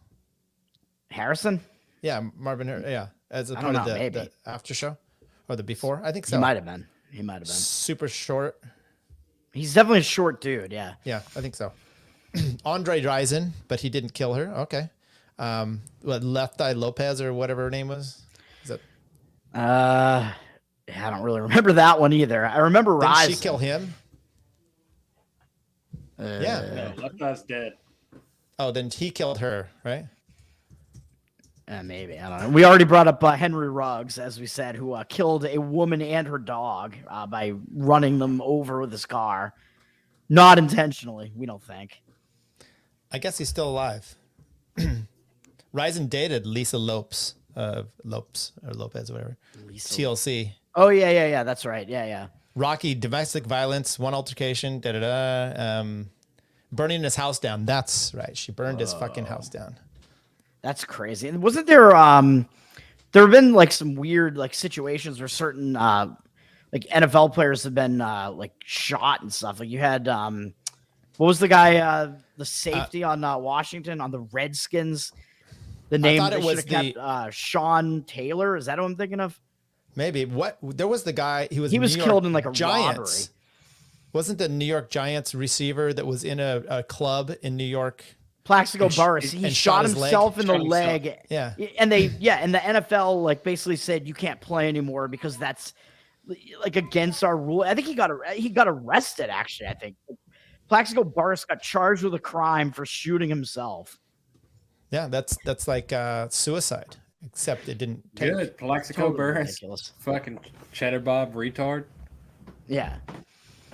Harrison? Yeah, Marvin. Yeah, as a I part don't of know, the maybe. after show or the before. I think so. He might have been. Super short. He's definitely a short dude. Yeah. Yeah, I think so. Andre Rison, but he didn't kill her. Okay. Left Eye Lopez or whatever her name was. Is that? I don't really remember that one either. I remember Didn't Rison. she kill him? Yeah, Left Eye's dead. Oh, then he killed her, right? Maybe. I don't know. We already brought up Henry Ruggs, as we said, who killed a woman and her dog by running them over with his car. Not intentionally, we don't think. I guess he's still alive. Rison dated Lisa Lopes, Lopez, whatever. TLC. Oh, yeah. That's right. Yeah. Rocky, domestic violence, one altercation, burning his house down. That's right. She burned his fucking house down. That's crazy. And wasn't there there have been like some weird like situations where certain like NFL players have been like shot and stuff. Like you had what was the guy the safety on Washington on the Redskins? The name I thought it was kept, Sean Taylor. Is that what I'm thinking of? Maybe. What there was the guy he was killed in like a Giants. robbery. Wasn't the New York Giants receiver that was in a club in New York? Plaxico Burress. He shot himself in the leg. Yeah. And the NFL like basically said you can't play anymore because that's like against our rule. I think he got arrested actually, I think. Plaxico Burress got charged with a crime for shooting himself. Yeah, that's like suicide, except it didn't take. Good. Plaxico Burress. Fucking Cheddar Bob retard. Yeah.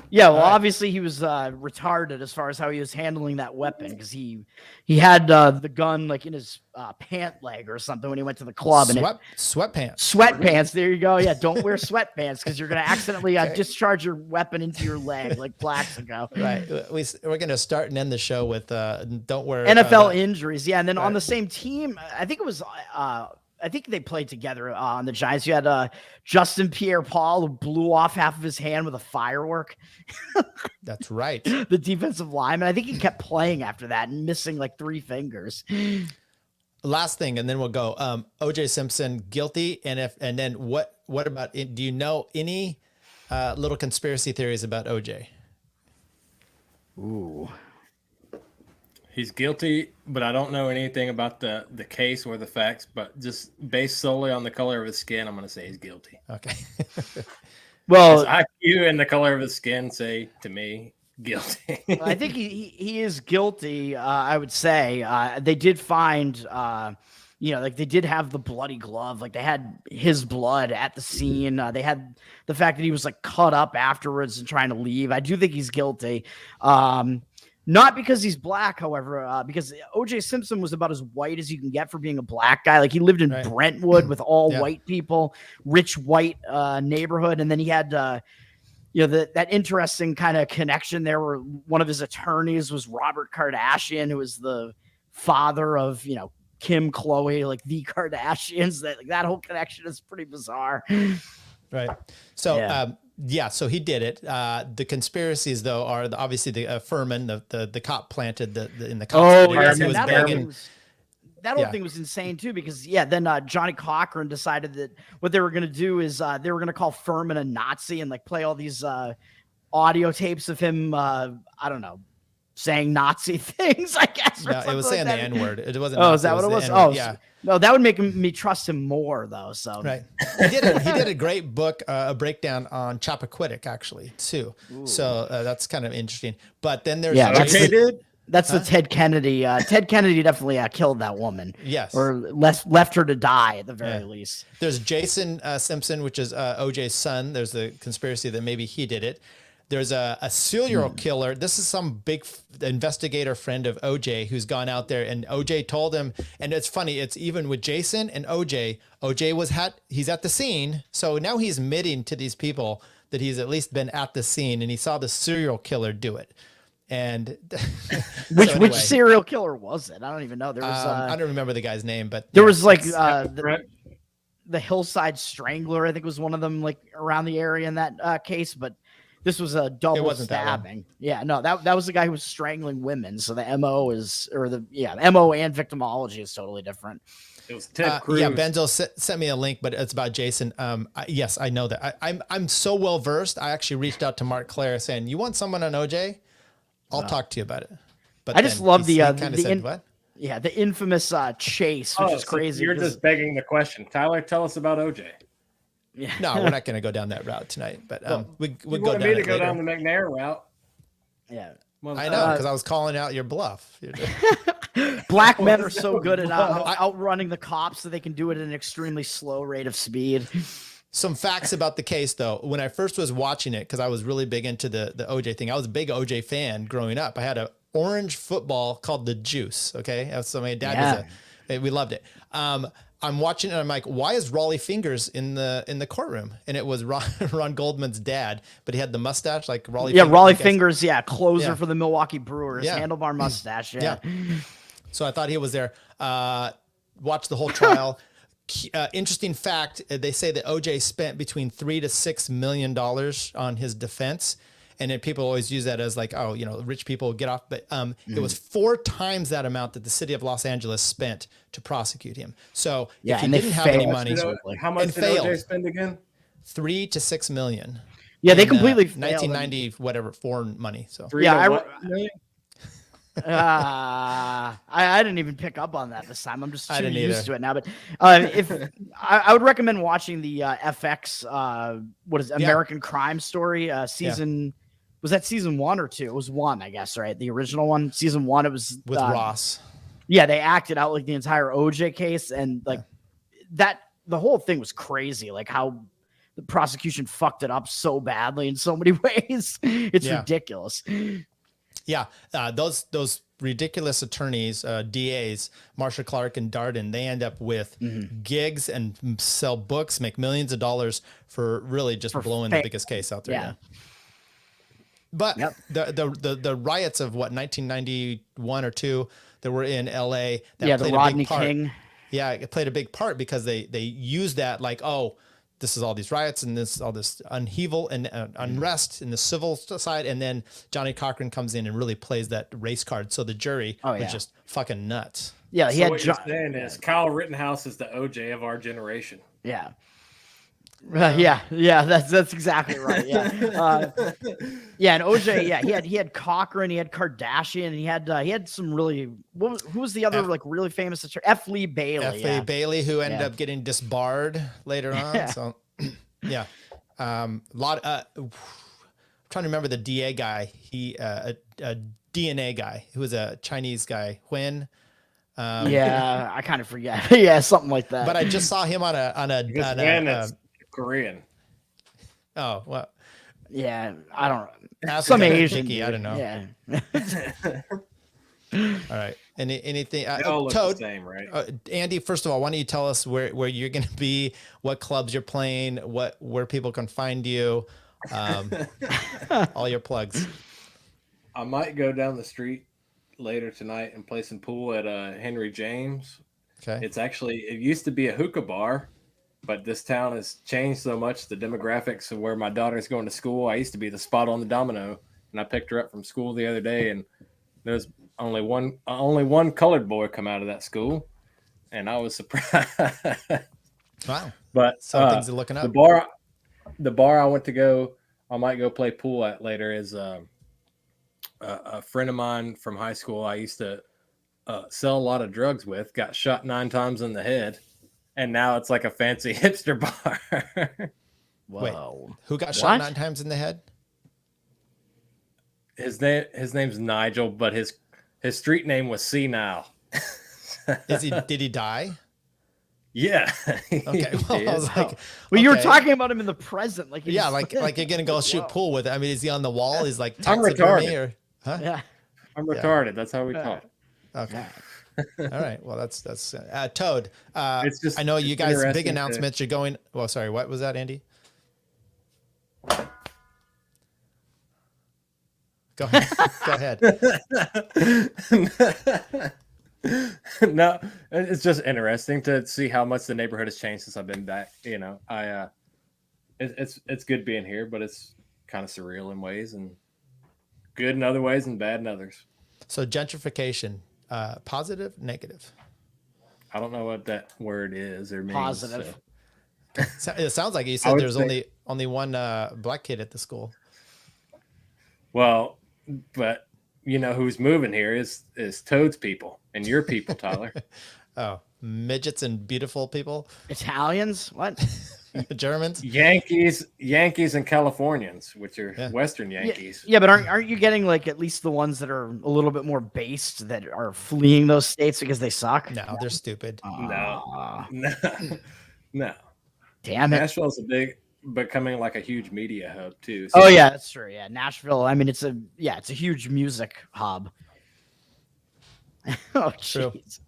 Yeah, well, obviously he was retarded as far as how he was handling that weapon because he had the gun like in his pant leg or something when he went to the club. Sweatpants. Sweatpants. There you go. Yeah, don't wear sweatpants because you're going to accidentally discharge your weapon into your leg like Plaxico. Right. We're going to start and end the show with don't wear NFL injuries. Yeah, and then on the same team, I think it was I think they played together on the Giants. You had Justin Pierre-Paul who blew off half of his hand with a firework. That's right. The defensive lineman. I think he kept playing after that and missing like 3 fingers. Last thing, and then we'll go. O.J. Simpson guilty, and then what about? Do you know any little conspiracy theories about O.J.? Ooh. He's guilty, but I don't know anything about the case or the facts, but just based solely on the color of his skin, I'm going to say he's guilty. Okay. Well, his IQ and the color of his skin say to me, guilty. I think he is guilty, I would say. They did find, like they did have the bloody glove. Like they had his blood at the scene. They had the fact that he was like cut up afterwards and trying to leave. I do think he's guilty. Not because he's black, however, because O.J. Simpson was about as white as you can get for being a black guy. Like he lived in Brentwood with all white people, rich white neighborhood. And then he had, that interesting kind of connection there where one of his attorneys was Robert Kardashian, who was the father of, Kim, Khloe, like the Kardashians. That whole connection is pretty bizarre. Right. So, so he did it. The conspiracies, though, are obviously the Furman, the cop planted in the cops. That whole thing was insane too, because then Johnny Cochran decided that what they were going to do is they were going to call Furman a Nazi and like play all these audio tapes of him. I don't know, saying Nazi things. I guess. No, it was saying the N-word. It wasn't. Oh, Nazi, is that what it was? N-word. Oh, yeah. No, that would make me trust him more, though. So right, he did a great book, a breakdown on Chappaquiddick, actually, too. Ooh. So that's kind of interesting. But then there's that's the Ted Kennedy. Ted Kennedy definitely killed that woman. Yes, or left her to die at the very least. There's Jason Simpson, which is OJ's son. There's the conspiracy that maybe he did it. There's a serial killer. This is some big investigator friend of OJ who's gone out there, and OJ told him, and it's funny, it's even with Jason and OJ. OJ he's at the scene. So now he's admitting to these people that he's at least been at the scene, and he saw the serial killer do it. And which serial killer was it? I don't even know. There was I don't remember the guy's name, but there was like the Hillside Strangler, I think was one of them, like around the area in that case, but this was a double stabbing. Yeah, no, that was the guy who was strangling women. So the MO MO and victimology is totally different. It was Ted Cruz. Yeah, Benzo sent me a link, but it's about Jason. Yes, I know that. I'm so well versed. I actually reached out to Mark Clare saying, "You want someone on OJ? I'll talk to you about it." But I just love the infamous chase, which is crazy. So you're just begging the question. Tyler, tell us about OJ. Yeah. No, we're not going to go down that route tonight, but we'll go down me to it go later. down the McNair route. Yeah. I know, because I was calling out your bluff. Black men are so good at outrunning the cops that they can do it at an extremely slow rate of speed. Some facts about the case, though. When I first was watching it, because I was really big into the OJ thing, I was a big OJ fan growing up. I had an orange football called the Juice. Okay, so my dad we loved it. I'm watching it and I'm like, why is Raleigh Fingers in the courtroom? And it was Ron Goldman's dad, but he had the mustache like Raleigh. Yeah, Raleigh Fingers. Yeah, closer for the Milwaukee Brewers. Yeah. Handlebar mustache. Yeah. So I thought he was there. Watched the whole trial. Interesting fact: they say that OJ spent between $3 to $6 million on his defense. And then people always use that as like, oh, rich people get off. But it was 4 times that amount that the city of Los Angeles spent to prosecute him. So if he didn't have any money, how much did OJ spend again? $3 to $6 million. Yeah, they completely failed. 1990 whatever foreign money. So I didn't even pick up on that this time. I'm just too used to it now. But if I would recommend watching the FX American Crime Story season. Was that season 1 or 2? It was 1, I guess, right? The original one, season 1. It was with Ross. Yeah, they acted out like the entire OJ case, and like that. The whole thing was crazy. Like how the prosecution fucked it up so badly in so many ways. It's ridiculous. Yeah, those ridiculous attorneys, DAs, Marsha Clark and Darden, they end up with gigs and sell books, make millions of dollars for really just blowing the biggest case out there. Yeah. But the riots of 1991 or 2 that were in LA, that played the Rodney King. Yeah, it played a big part because they used that like, oh, this is all these riots and all this upheaval and unrest in the civil side, and then Johnny Cochran comes in and really plays that race card. So the jury was just fucking nuts. Yeah, so what you're saying is Kyle Rittenhouse is the OJ of our generation. Yeah. That's exactly right. Yeah, and OJ, he had Cochran, he had Kardashian, and he had some really. Who was the other like really famous attorney? F. Lee Bailey. Lee Bailey, who ended up getting disbarred later on. So, I'm trying to remember the DA guy. He a DNA guy who was a Chinese guy. When. I kind of forget. Yeah, something like that. But I just saw him on a Korean. Oh, well. Yeah, I don't know. Some Asian. I don't know. Yeah. All right. Anything? They all look the same, right? Andy, first of all, why don't you tell us where you're going to be, what clubs you're playing, where people can find you, all your plugs. I might go down the street later tonight and play some pool at Henry James. Okay. It used to be a hookah bar. But this town has changed so much, the demographics of where my daughter's going to school. I used to be the spot on the domino, and I picked her up from school the other day, and there's only one colored boy come out of that school, and I was surprised. Wow! But some things are looking up. The bar I might go play pool at later is a friend of mine from high school. I used to sell a lot of drugs with. Got shot 9 times in the head. And now it's like a fancy hipster bar. Wow. Wait, who got shot 9 times in the head? His name's Nigel, but his street name was Senile. Did he die? Yeah. Okay. Well, I was like, well, you were okay. talking about him in the present, like Yeah, like you're gonna go shoot Whoa. pool with it. I mean, is he on the wall? He's like I'm taxidermy retarded. or huh? Yeah. I'm retarded. That's how we talk. Okay. All right. Well, that's Toad. It's just I know you guys big interesting announcements. You're going. Well, sorry. What was that, Andy? Go ahead. Go ahead. No, it's just interesting to see how much the neighborhood has changed since I've been back. You know, it's good being here, but it's kind of surreal in ways and good in other ways and bad in others. So gentrification, positive, negative? I don't know what that word is or means. Positive. So. It sounds like you said there's only one black kid at the school. Well, but you know who's moving here is Toad's people and your people, Tyler. Oh, midgets and beautiful people. Italians? What? Germans? Yankees and Californians, which are Western Yankees. Yeah, but aren't you getting like at least the ones that are a little bit more based that are fleeing those states because they suck? No, they're stupid. No. Damn it. Nashville's becoming like a huge media hub too. So. Oh yeah, that's true. Yeah, Nashville. I mean, it's a huge music hub. Oh, jeez.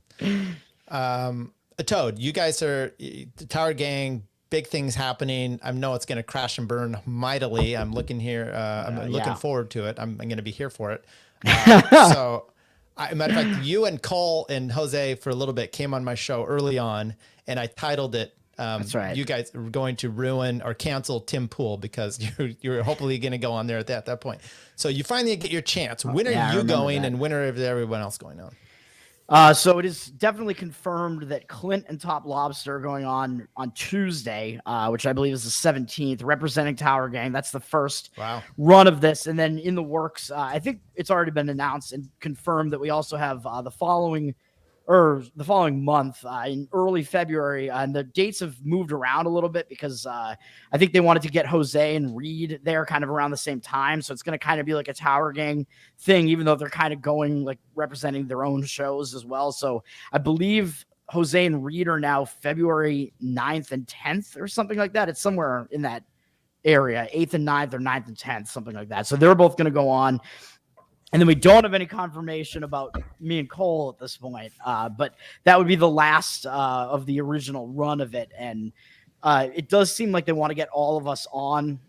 Toad, you guys are the Tower Gang. Big things happening. I know it's going to crash and burn mightily. I'm looking here. I'm looking forward to it. I'm going to be here for it. So, matter of fact, you and Cole and Jose for a little bit came on my show early on, and I titled it. That's right. You guys are going to ruin or cancel Tim Pool because you're hopefully going to go on there at that point. So you finally get your chance. When are you going, and when are everyone else going on? So it is definitely confirmed that Clint and Top Lobster are going on Tuesday, which I believe is the 17th, representing Tower Gang. That's the first run of this. And then in the works, I think it's already been announced and confirmed that we also have the following month in early February. And the dates have moved around a little bit because I think they wanted to get Jose and Reed there kind of around the same time. So it's going to kind of be like a Tower Gang thing, even though they're kind of going like representing their own shows as well. So I believe Jose and Reed are now February 9th and 10th or something like that. It's somewhere in that area, 8th and 9th or 9th and 10th, something like that. So they're both going to go on. And then we don't have any confirmation about me and Cole at this point, but that would be the last of the original run of it. And it does seem like they want to get all of us on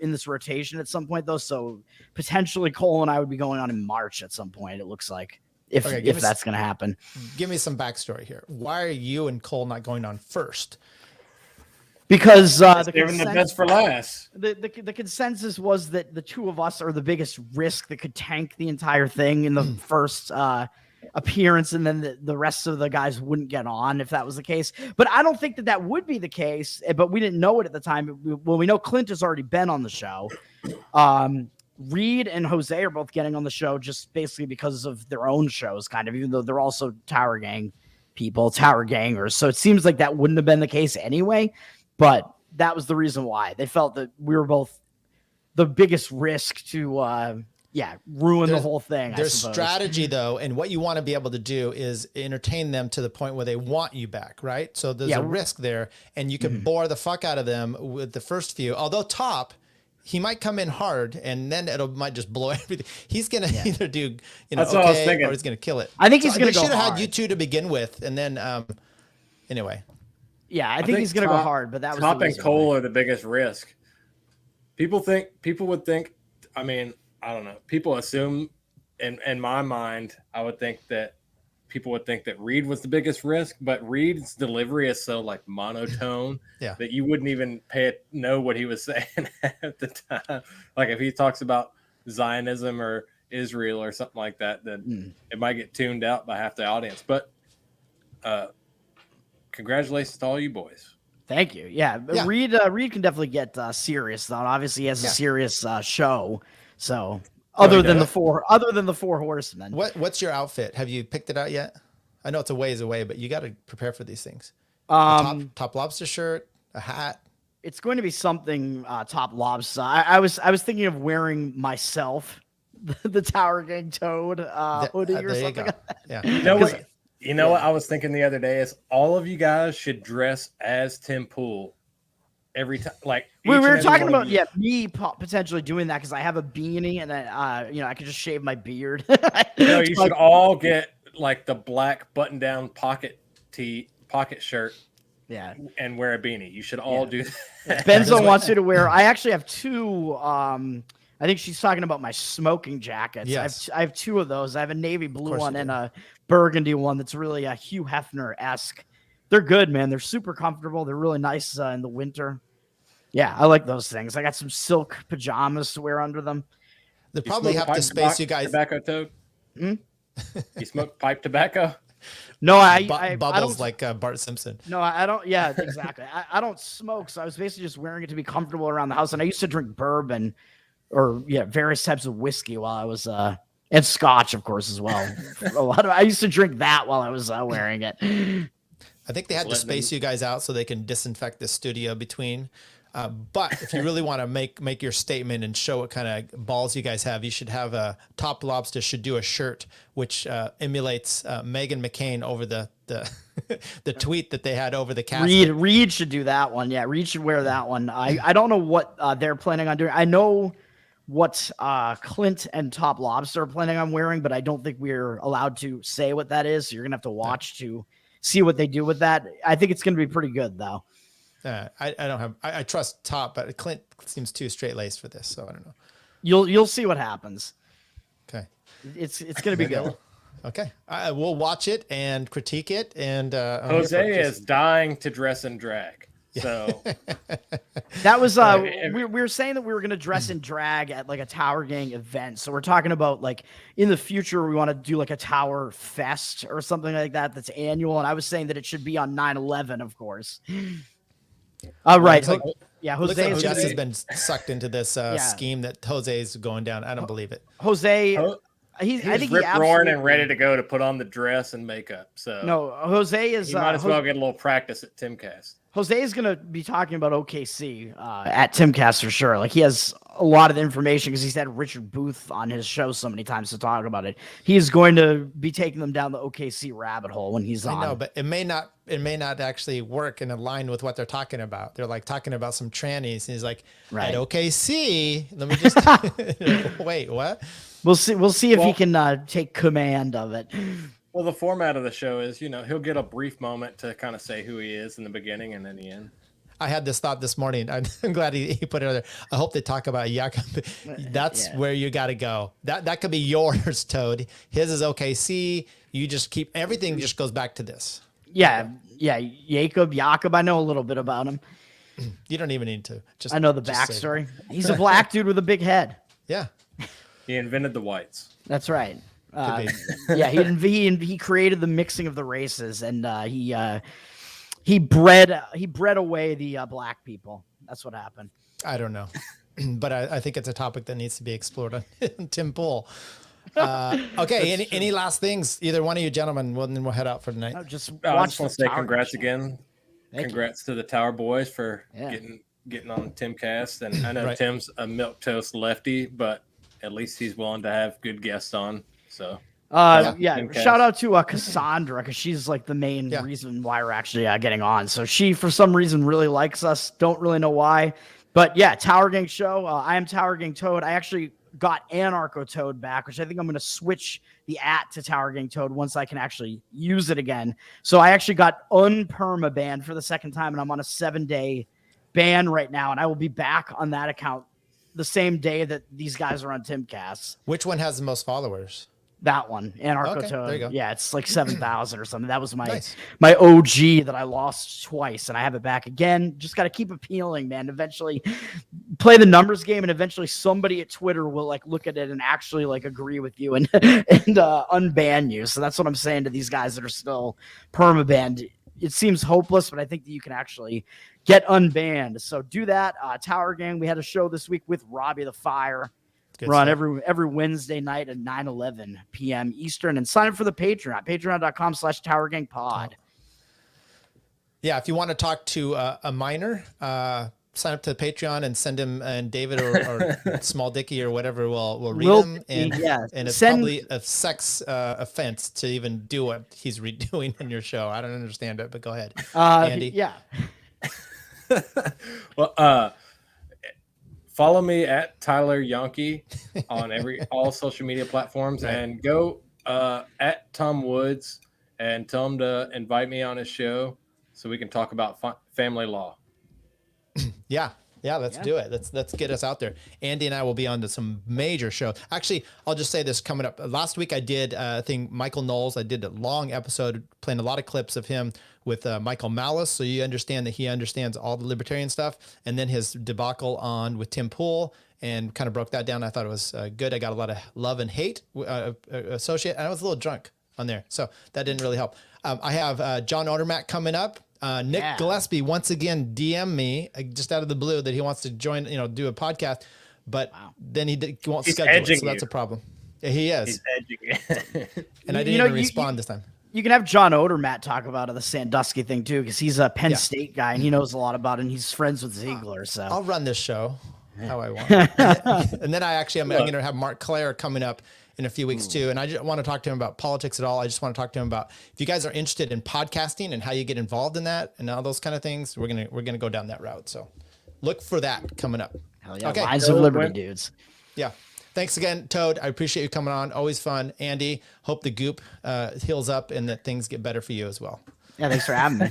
in this rotation at some point, though. So potentially Cole and I would be going on in March at some point, it looks like, if that's going to happen. Give me some backstory here. Why are you and Cole not going on first? Because the best for last. The consensus was that the two of us are the biggest risk that could tank the entire thing in the first appearance, and then the rest of the guys wouldn't get on if that was the case. But I don't think that would be the case, but we didn't know it at the time. Well, we know Clint has already been on the show. Reed and Jose are both getting on the show just basically because of their own shows, kind of, even though they're also Tower Gang people, Tower Gangers. So it seems like that wouldn't have been the case anyway. But that was the reason why they felt that we were both the biggest risk to, ruin the whole thing. There's strategy though. And what you want to be able to do is entertain them to the point where they want you back. Right. So there's a risk there, and you can bore the fuck out of them with the first few, although Top, he might come in hard and then might just blow everything. He's going to either do, That's what I was thinking. or he's going to kill it. I think he's going to go hard. They should have had you two to begin with. And then, anyway. Yeah, I think he's going to go hard, but that was Top and Cole are the biggest risk. People would think, I mean, I don't know. People assume in my mind, I would think that people would think that Reed was the biggest risk, but Reed's delivery is so like monotone that you wouldn't even know what he was saying at the time. Like if he talks about Zionism or Israel or something like that, then it might get tuned out by half the audience. But congratulations to all you boys. Thank you. Yeah. Reed can definitely get serious though. Obviously he has a serious show. So other than the four horsemen. What's your outfit? Have you picked it out yet? I know it's a ways away, but you got to prepare for these things. Top Lobster shirt, a hat. It's going to be something Top Lobster. I was thinking of wearing myself the Tower Gang Toad hoodie or something. Yeah. You know what? You know what I was thinking the other day is all of you guys should dress as Tim Pool every time. Like we were talking about me potentially doing that because I have a beanie and then I could just shave my beard. No, you should all get like the black button down pocket shirt. Yeah, and wear a beanie. You should all do that. Benzo wants you to wear. I actually have two. I think she's talking about my smoking jackets. Yes. I have two of those. I have a navy blue one and a burgundy one that's really a Hugh Hefner-esque. They're good, man. They're super comfortable. They're really nice in the winter. Yeah, I like those things. I got some silk pajamas to wear under them. They probably have to space you guys. Tobacco toad? You smoke pipe tobacco? No, I bubbles don't, like Bart Simpson. No, I don't. Yeah, exactly. I don't smoke, so I was basically just wearing it to be comfortable around the house. And I used to drink bourbon, or various types of whiskey while I was and scotch, of course, as well. I used to drink that while I was wearing it. I think they had to space you guys out so they can disinfect the studio between. But if you really want to make your statement and show what kind of balls you guys have, you should have a Top Lobster should do a shirt which emulates Meghan McCain over the the tweet that they had over the casket. Reed should do that one. Yeah, Reed should wear that one. I don't know what they're planning on doing. I know what Clint and Top Lobster are planning on wearing, but I don't think we're allowed to say what that is. So you're gonna have to watch to see what they do with that. I think it's gonna be pretty good though. I trust Top, but Clint seems too straight laced for this, so I don't know. You'll see what happens. Okay, it's gonna be good. Okay, we'll watch it and critique it. And Jose is dying to dress in drag. So that was we were saying that we were gonna dress in drag at like a Tower Gang event. So we're talking about like in the future we want to do like a Tower Fest or something like that that's annual. And I was saying that it should be on 9/11, of course. Right. Like, Jose like Jess has been sucked into this scheme that Jose's going down. I don't believe it. Jose, I think rip roaring and ready to go to put on the dress and makeup. So no, Jose is. You might as well get a little practice at Timcast. Jose is going to be talking about OKC at Timcast for sure. Like he has a lot of information because he's had Richard Booth on his show so many times to talk about it. He's going to be taking them down the OKC rabbit hole when he's on. I know, but it may not actually work and align with what they're talking about. They're like talking about some trannies, and he's like, at OKC. Let me just wait. What? We'll see if he can take command of it. Well, the format of the show is, he'll get a brief moment to kind of say who he is in the beginning and then the end. I had this thought this morning. I'm glad he put it there. I hope they talk about Jakob. That's where you got to go. That could be yours, Toad. His is OKC. You just keep everything just goes back to this. Yeah. Jakob. I know a little bit about him. You don't even need to. I know the backstory. He's a black dude with a big head. Yeah. He invented the whites. That's right. He created the mixing of the races, and he bred away the black people. That's what happened. I don't know, but I think it's a topic that needs to be explored on Tim Pool. Okay, any last things? Either one of you gentlemen, then we'll head out for tonight. I just want to say congrats again. Congrats to the Tower Boys for getting on Timcast, and I know Tim's a milquetoast lefty, but at least he's willing to have good guests on. So shout out to Cassandra because she's like the main reason why we're actually getting on. So she for some reason really likes us. Don't really know why, but Tower Gang show. I am Tower Gang Toad. I actually got Anarcho Toad back, which I think I'm going to switch the @ to Tower Gang Toad once I can actually use it again. So I actually got unperma banned for the second time, and I'm on a 7-day ban right now, and I will be back on that account the same day that these guys are on Timcast. Which one has the most followers? That one, Anarcho Toad. There you go. Yeah, it's like 7,000 or something. That was my OG that I lost twice, and I have it back again. Just got to keep appealing, man. Eventually, play the numbers game, and eventually somebody at Twitter will like look at it and actually like agree with you and unban you. So that's what I'm saying to these guys that are still permabanned. It seems hopeless, but I think that you can actually get unbanned. So do that. Tower Gang, we had a show this week with Robbie the Fire. We're on every Wednesday night at 9:11 p.m. Eastern, and sign up for the Patreon at patreon.com/TowerGangPod. Yeah, if you want to talk to a minor, sign up to Patreon and send him, and David or Small Dicky or whatever will read Will them. And yeah. and it's Send- probably a sex offense to even do what he's redoing in your show. I don't understand it, but go ahead, Andy. Yeah. Well, follow me at Tyler Yonke on all social media platforms, and go at Tom Woods and tell him to invite me on his show so we can talk about family law. Yeah, let's do it. Let's get us out there. Andy and I will be on to some major shows. Actually, I'll just say this coming up. Last week I did Michael Knowles. I did a long episode playing a lot of clips of him with Michael Malice, so you understand that he understands all the libertarian stuff. And then his debacle with Tim Pool, and kind of broke that down. I thought it was good. I got a lot of love and hate associated, and I was a little drunk on there, so that didn't really help. I have John Odermatt coming up. Nick Gillespie once again DM me just out of the blue that he wants to join, do a podcast, but then he won't schedule it, so that's a problem. Yeah, he is. He's edging it. And I didn't even respond this time. You can have John Odermatt talk about the Sandusky thing too, because he's a Penn State guy and he knows a lot about it, and he's friends with Ziegler. So I'll run this show how I want. And then I'm going to have Mark Clare coming up in a few weeks too. And I just want to talk to him about politics at all. I just want to talk to him about, if you guys are interested in podcasting and how you get involved in that and all those kind of things, we're going to go down that route. So look for that coming up. Hell yeah. Okay. Lines of Liberty dudes. Yeah. Thanks again, Toad. I appreciate you coming on. Always fun. Andy, hope the goop heals up and that things get better for you as well. Yeah. Thanks for having me.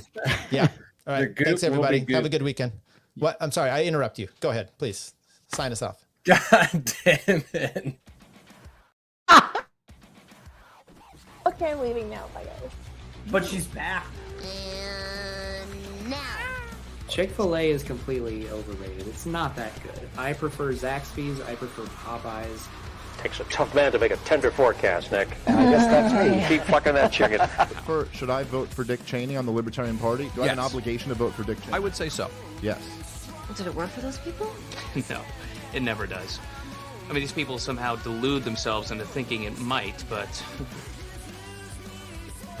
Yeah. All right. Thanks everybody. Have a good weekend. What? I'm sorry. I interrupt you. Go ahead, please. Sign us off. God damn it. Okay, I'm leaving now. Bye, guys. But she's back. Now. Chick-fil-A is completely overrated. It's not that good. I prefer Zaxby's. I prefer Popeyes. Takes a tough man to make a tender forecast, Nick. And I guess that's me. Keep fucking that chicken. Should I vote for Dick Cheney on the Libertarian Party? Do I have an obligation to vote for Dick Cheney? I would say so. Yes. Did it work for those people? No, it never does. I mean, these people somehow delude themselves into thinking it might, but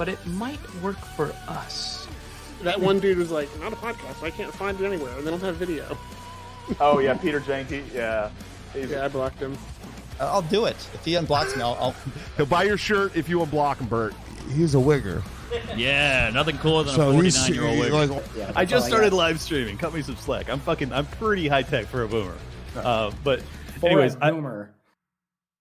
it might work for us. That one dude was like, not a podcast. I can't find it anywhere. They don't have video. Oh, yeah, Peter Janke. Yeah. Yeah, I blocked him. I'll do it. If he unblocks me, He'll buy your shirt if you unblock him, Bert. He's a wigger. Yeah, nothing cooler than a 49-year-old wigger. I just started live streaming. Cut me some slack. I'm pretty high tech for a boomer. But anyways, boomer.